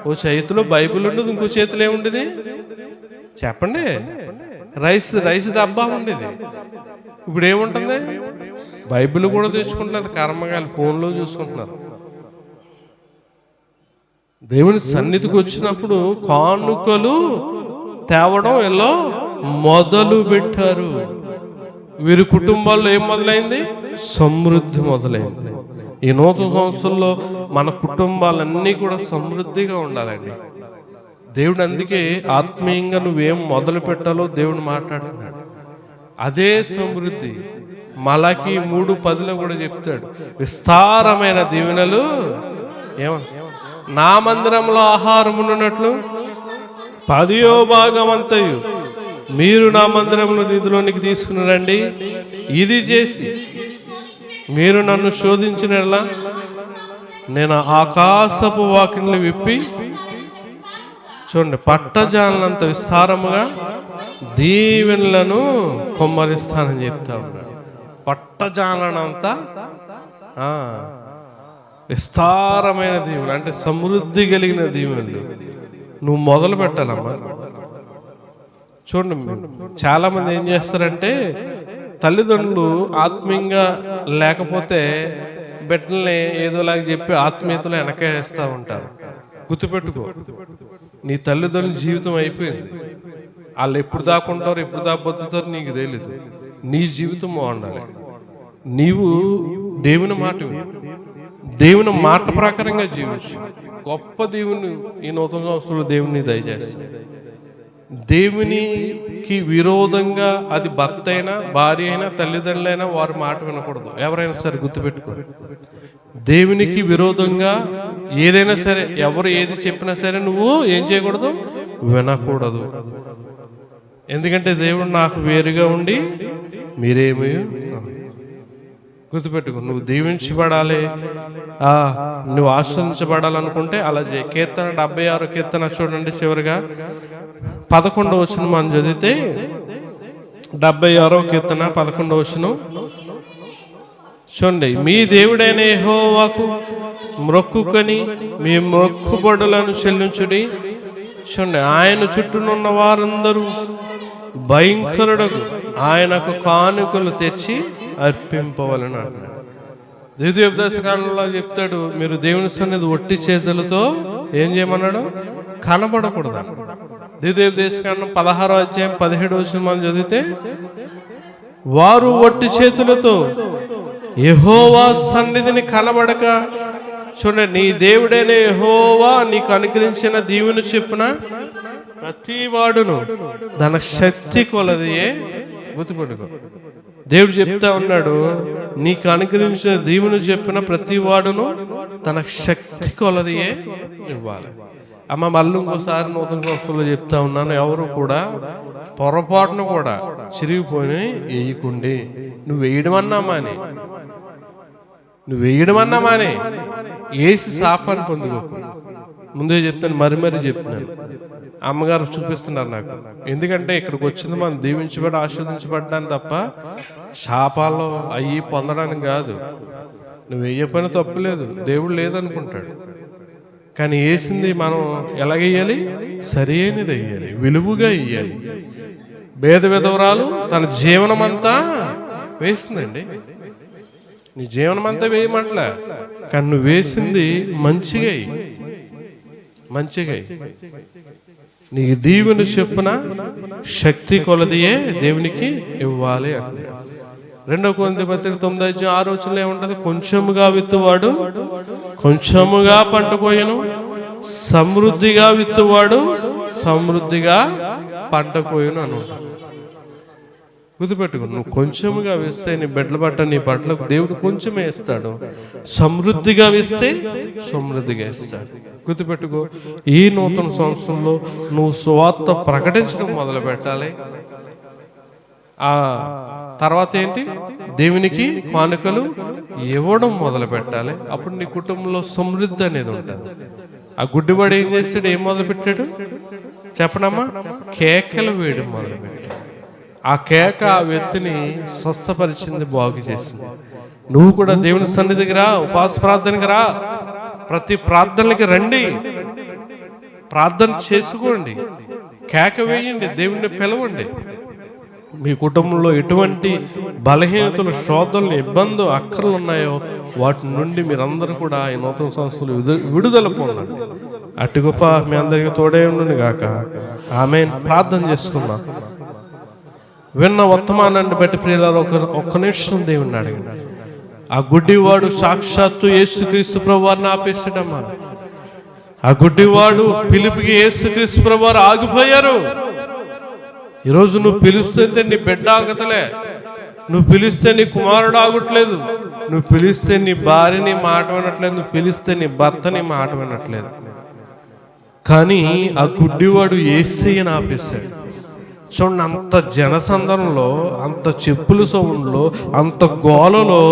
ఓ చేతిలో బైబిల్ ఉండేది, ఇంకో చేతిలో ఏముండేది చెప్పండి? రైస్ డబ్బా ఉండేది. ఇప్పుడు ఏముంటుంది? బైబిల్ కూడా తెచ్చుకుంటున్నారు, కర్మగాలు ఫోన్లో చూసుకుంటున్నారు. దేవుని సన్నిధికి వచ్చినప్పుడు కానుకలు తేవడం ఎలా మొదలు పెట్టారు. వీరి కుటుంబాల్లో ఏం మొదలైంది? సమృద్ధి మొదలైంది. ఈ నూతన సంవత్సరంలో మన కుటుంబాలన్నీ కూడా సమృద్ధిగా ఉండాలండి. దేవుడు అందుకే ఆత్మీయంగా నువ్వేం మొదలు పెట్టాలో దేవుడు మాట్లాడుతున్నాడు. అదే సమృద్ధి. మలాకి 3:10 కూడా చెప్తాడు, విస్తారమైన దీవెనలు నా మందిరంలో ఆహారం ఉన్నట్లు 10వ భాగం అంతయు మీరు నా మందిరంలో నిధిలోనికి తీసుకుని రండి. ఇది చేసి మీరు నన్ను శోధించినలా నేను ఆకాశపు వాకిన్లు విప్పి, చూడండి, పట్టజాలనంత విస్తారముగా దీవెనలను కొమ్మరిస్తానని చెప్తా ఉన్నాడు. పట్టజాలనంత విస్తారమైన దీవెనలు అంటే సమృద్ధి కలిగిన దీవెనలు నువ్వు మొదలు పెట్టాలమ్మా. చూడండి, చాలా మంది ఏం చేస్తారంటే తల్లిదండ్రులు ఆత్మీయంగా లేకపోతే బిడ్డల్ని ఏదోలాగా చెప్పి ఆత్మీయతలు వెనకేస్తూ ఉంటారు. గుర్తుపెట్టుకో, నీ తల్లిదండ్రుల జీవితం అయిపోయింది. వాళ్ళు ఎప్పుడు దాకుంటారు, ఎప్పుడు దాకా బతుకుతారు నీకు తెలియదు. నీ జీవితం బాగుండాలి. నీవు దేవుని మాట, దేవుని మాట ప్రకారంగా జీవించు. గొప్ప దేవుని ఈ నూతన సంవత్సరంలో దేవుని దయచేస్తాడు. దేవునికి విరోధంగా అది భర్త అయినా భార్య అయినా తల్లిదండ్రులైనా వారి మాట వినకూడదు. ఎవరైనా సరే గుర్తుపెట్టుకోండి, దేవునికి విరోధంగా ఏదైనా సరే ఎవరు ఏది చెప్పినా సరే నువ్వు ఏం చేయకూడదు? వినకూడదు. ఎందుకంటే దేవుడు నాకు వేరుగా ఉండి మీరేమి. గుర్తుపెట్టుకో, నువ్వు దీవించబడాలి, నువ్వు ఆశ్రదించబడాలనుకుంటే అలా చేయి. కీర్తన 76 కీర్తన చూడండి, చివరిగా 11వ వచనం మనం చదివితే 76వ కీర్తన 11వ వచనం చూడండి. మీ దేవుడైన యెహోవాకు మ్రొక్కుకొని మీ మొక్కుబడులను చెల్లించుడి. చూడండి, ఆయన చుట్టూనున్న వారందరూ భయంకరుడకు ఆయనకు కానుకలు తెచ్చి అర్పింపవలను అంటున్నాడు. ద్వితీయోపదేశ కాలంలో చెప్తాడు, మీరు దేవుని సన్నిధి ఒట్టి చేతులతో ఏం చేయమన్నాడు? కనబడకూడదు. ద్వితీయోపదేశ కాండం 16వ అధ్యాయం 17వ వచనం మనం చదివితే, వారు ఒట్టి చేతులతో యెహోవా సన్నిధిని కనబడక, చూడండి, నీ దేవుడైన యెహోవా నీకు అనుగ్రహించిన దీవెన చెప్పున ప్రతి వాడును తన శక్తి కొలదియే. గుర్తుపెట్టుకో, దేవుడు చెప్తా ఉన్నాడు, నీకు అనుగ్రహించిన దీవుని చెప్పిన ప్రతి వాడును తన శక్తి కొలదియే ఇవ్వాలి. అమ్మ మళ్ళీ ఇంకోసారి నూతన సంవత్సరంలో చెప్తా ఉన్నాను, ఎవరు కూడా పొరపాటును కూడా చిరిగిపోయి వేయకుండి. నువ్వు వేయడం అన్నామాని వేసి శాపాన్ని పొందుకోకు. ముందే చెప్తాను, మరి చెప్తున్నాను. అమ్మగారు చూపిస్తున్నారు నాకు. ఎందుకంటే ఇక్కడికి వచ్చింది మనం దీవించబడి ఆస్వాదించబడ్డానికి తప్ప శాపాల్లో అయ్యి పొందడానికి కాదు. నువ్వు వేయకపోయినా తప్పులేదు, దేవుడు లేదనుకుంటాడు. కానీ వేసింది మనం ఎలాగేయాలి? సరి అయినది వేయాలి, విలువగా వేయాలి. భేద విధవరాలు తన జీవనం అంతా వేసిందండి. నీ జీవనం అంతా వేయమంటలే, కానీ నువ్వు వేసింది మంచిగా నీకు దీవెన చొప్పున శక్తి కొలదియే దేవునికి ఇవ్వాలి అంటే. 2 కొరింథీ పత్రిక 9:6 ఏముంటది? కొంచెముగా విత్తువాడు కొంచెముగా పంట కోయను, సమృద్ధిగా విత్తువాడు సమృద్ధిగా పంట కోయను అని ఉంటుంది. గుర్తుపెట్టుకో, నువ్వు కొంచెముగా వేస్తే నీ బిడ్డల పట్ల నీ బట్టలకు దేవుడు కొంచెమే ఇస్తాడు, సమృద్ధిగా వేస్తే సమృద్ధిగా ఇస్తాడు. గుర్తుపెట్టుకో, ఈ నూతన సంవత్సరంలో నువ్వు సువార్త ప్రకటించడం మొదలు పెట్టాలి. ఆ తర్వాత ఏంటి? దేవునికి కానుకలు ఇవ్వడం మొదలు పెట్టాలి. అప్పుడు నీ కుటుంబంలో సమృద్ధి అనేది ఉంటుంది. ఆ గుడ్డివాడు ఏం చేస్తాడు? ఏం మొదలు పెట్టాడు చెప్పనమ్మా? కేకలు వేయడం మొదలు పెట్టాడు. ఆ కేక ఆ వ్యక్తిని స్వస్థపరిచింది, బాగు చేసింది. నువ్వు కూడా దేవుని సన్నిధికి రా, ఉపవాస ప్రార్థనకి రా, ప్రతి ప్రార్థనలకి రండి, ప్రార్థన చేసుకోండి, కేక వేయండి, దేవుణ్ణి పిలవండి. మీ కుటుంబంలో ఎటువంటి బలహీనతలు, శోధనలు, ఇబ్బందులు, అక్కర్లు ఉన్నాయో వాటి నుండి మీరందరూ కూడా ఈ నూతన సంవత్సరాలు విడుదల పొందండి. అటు గొప్ప మీ అందరికీ తోడే ఉండండి గాక. ఆమేన్. ప్రార్థన చేసుకుందాం. విన్న వర్తమానాన్ని బట్టి ప్రియులారా ఒక్క నిమిషం దేవుణ్ణి అడగండి. ఆ గుడ్డివాడు సాక్షాత్తు యేసుక్రీస్తు ప్రభువారిని ఆపేసాడమ్మా. ఆ గుడ్డివాడు పిలుపుకి యేసుక్రీస్తు ప్రభువారు ఆగిపోయారు. ఈరోజు నువ్వు పిలుస్తుంటే నీ బిడ్డ ఆగతలే, నువ్వు పిలిస్తే నీ కుమారుడు ఆగట్లేదు, నువ్వు పిలిస్తే నీ భార్యని మాట వినట్లేదు, నువ్వు పిలిస్తే నీ భర్తని మాట వినట్లేదు. కానీ ఆ గుడ్డివాడు యేసయ్యని ఆపేశాడు. చూడండి, అంత జనసందరంలో, అంత చెప్పుల సౌండ్లో, అంత గోలలో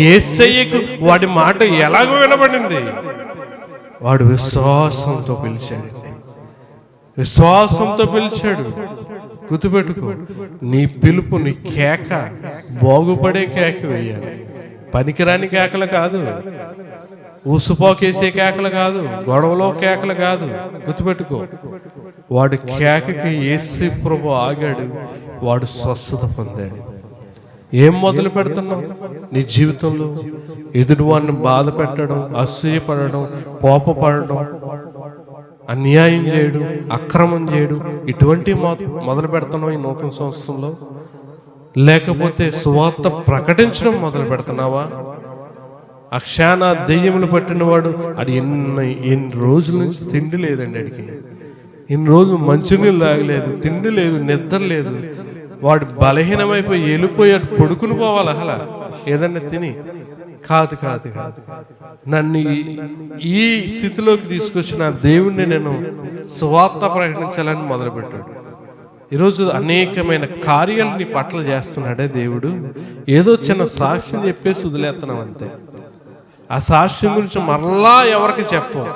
యేసయ్యకు వాడి మాట ఎలాగో వినబడింది? వాడు విశ్వాసంతో పిలిచాడండి, విశ్వాసంతో పిలిచాడు. గుర్తుపెట్టుకో, నీ పిలుపు, నీ కేక బాగుపడే కేక వేయాలి. పనికిరాని కేకలు కాదు, ఊసుపోకేసే కేకలు కాదు, గొడవలో కేకలు కాదు. గుర్తుపెట్టుకో, వాడు కేకకి యేసు ప్రభు ఆగాడు, వాడు స్వస్థత పొందాడు. ఏం మొదలు పెడుతున్నావు నీ జీవితంలో? ఎదుటివాడిని బాధ పెట్టడం, అసూయపడడం, కోపపడడం, అన్యాయం చేయడం, అక్రమం చేయడం, ఇటువంటి మొదలు పెడుతున్నావు ఈ నూతన సంవత్సరంలో? లేకపోతే సువార్త ప్రకటించడం మొదలు పెడుతున్నావా? అక్షాన దెయ్యములు పట్టినవాడు అది ఎన్ని రోజుల నుంచి తిండి లేదండి, అడిగి ఇన్ని రోజులు మంచినీళ్ళు తాగలేదు, తిండి లేదు, నిద్ర లేదు. వాడు బలహీనమైపోయి వెళ్ళిపోయాడు, పడుకుని పోవాలి. అలా ఏదన్నా తిని కాదు కాదు కాదు నన్ను ఈ స్థితిలోకి తీసుకొచ్చిన దేవుణ్ణి నేను సువార్త ప్రకటించాలని మొదలుపెట్టాడు. ఈరోజు అనేకమైన కార్యాలు నీ పట్ల చేస్తున్నాడే దేవుడు. ఏదో చిన్న సాక్ష్యం చెప్పేసి వదిలేస్తున్నాం అంతే. ఆ సాక్ష్యం గురించి మరలా ఎవరికి చెప్పవు.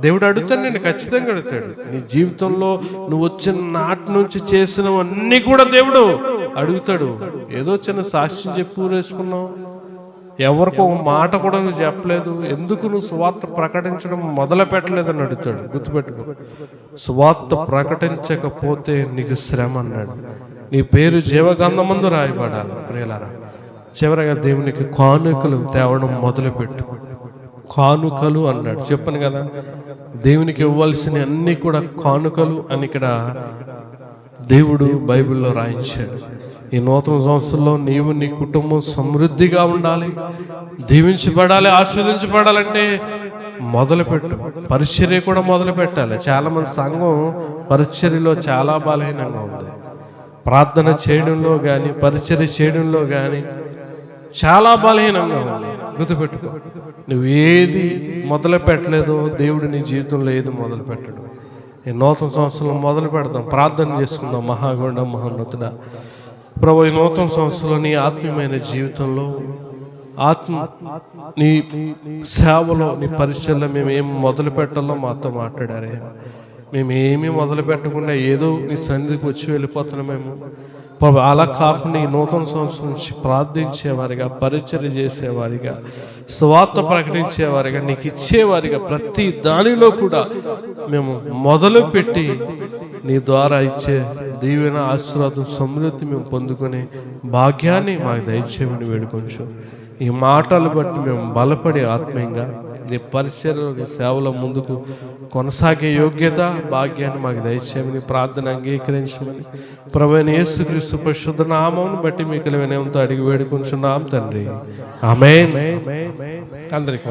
దేవుడు అడుగుతాడు, నేను ఖచ్చితంగా అడుగుతాడు. నీ జీవితంలో నువ్వు వచ్చిన నాటి నుంచి చేసినవన్నీ కూడా దేవుడు అడుగుతాడు. ఏదో చిన్న సాక్ష్యం చెప్పి ఊరేసుకున్నావు, ఎవరికి ఒక మాట కూడా నువ్వు చెప్పలేదు, ఎందుకు నువ్వు సువార్త ప్రకటించడం మొదలు పెట్టలేదని అడుగుతాడు. గుర్తుపెట్టుకో, సువార్త ప్రకటించకపోతే నీకు శ్రమ అన్నాడు. నీ పేరు జీవగంధమందు రాయబడాలి. ప్రియులారా, చివరగా దేవునికి కానుకలు తేవడం మొదలుపెట్టు. కానుకలు అన్నాడు, చెప్పను కదా, దేవునికి ఇవ్వాల్సిన అన్ని కూడా కానుకలు అని ఇక్కడ దేవుడు బైబిల్లో రాయించాడు. ఈ నూతన సంవత్సరంలో నీవు, నీ కుటుంబం సమృద్ధిగా ఉండాలి, దీవించబడాలి, ఆశీర్వదించబడాలంటే మొదలుపెట్టు. పరిచర్య కూడా మొదలు పెట్టాలి. చాలామంది సంఘం పరిచర్యలో చాలా బలహీనంగా ఉంది. ప్రార్థన చేయడంలో కానీ పరిచర్య చేయడంలో కానీ చాలా బలహీనంగా ఉంది. గుర్తుపెట్టుకో, నువ్వు ఏది మొదలు పెట్టలేదో దేవుడు నీ జీవితంలో ఏది మొదలు పెట్టడు. ఈ నూతన సంవత్సరం మొదలు పెడదాం, ప్రార్థన చేసుకుందాం. మహాగౌడ మహోన్నతుడా ప్రభు, ఈ నూతన సంవత్సరంలో నీ ఆత్మీయమైన జీవితంలో నీ సేవలో నీ పరిచయలో మేము ఏం మొదలు పెట్టాలో మాతో మాట్లాడారే. మేమేమీ మొదలు పెట్టకుండా ఏదో నీ సన్నిధికి వచ్చి వెళ్ళిపోతున్నామేమో ప్రభు. అలా కాకుండా ఈ నూతన సంవత్సరం నుంచి ప్రార్థించేవారిగా, పరిచర్య చేసేవారిగా, స్వార్థ ప్రకటించేవారిగా, నీకు ఇచ్చేవారిగా, ప్రతి దానిలో కూడా మేము మొదలు పెట్టి నీ ద్వారా ఇచ్చే దీవెన, ఆశీర్వాదం, సమృద్ధి మేము పొందుకునే భాగ్యాన్ని మాకు దయచేయమని వేడుకొంచు. ఈ మాటలు బట్టి మేము బలపడి ఆత్మీయంగా నీ పరిచర్యలో, నీ సేవలో ముందుకు కొనసాగే యోగ్యత, భాగ్యాన్ని మాకు దయచేయమని ప్రార్థన అంగీకరించమని ప్రభువైన యేసుక్రీస్తు పరిశుద్ధ నామమును బట్టి మీకు వినయంతో అడిగి వేడుకొంచున్నాం తండ్రి. ఆమేన్. అందరికీ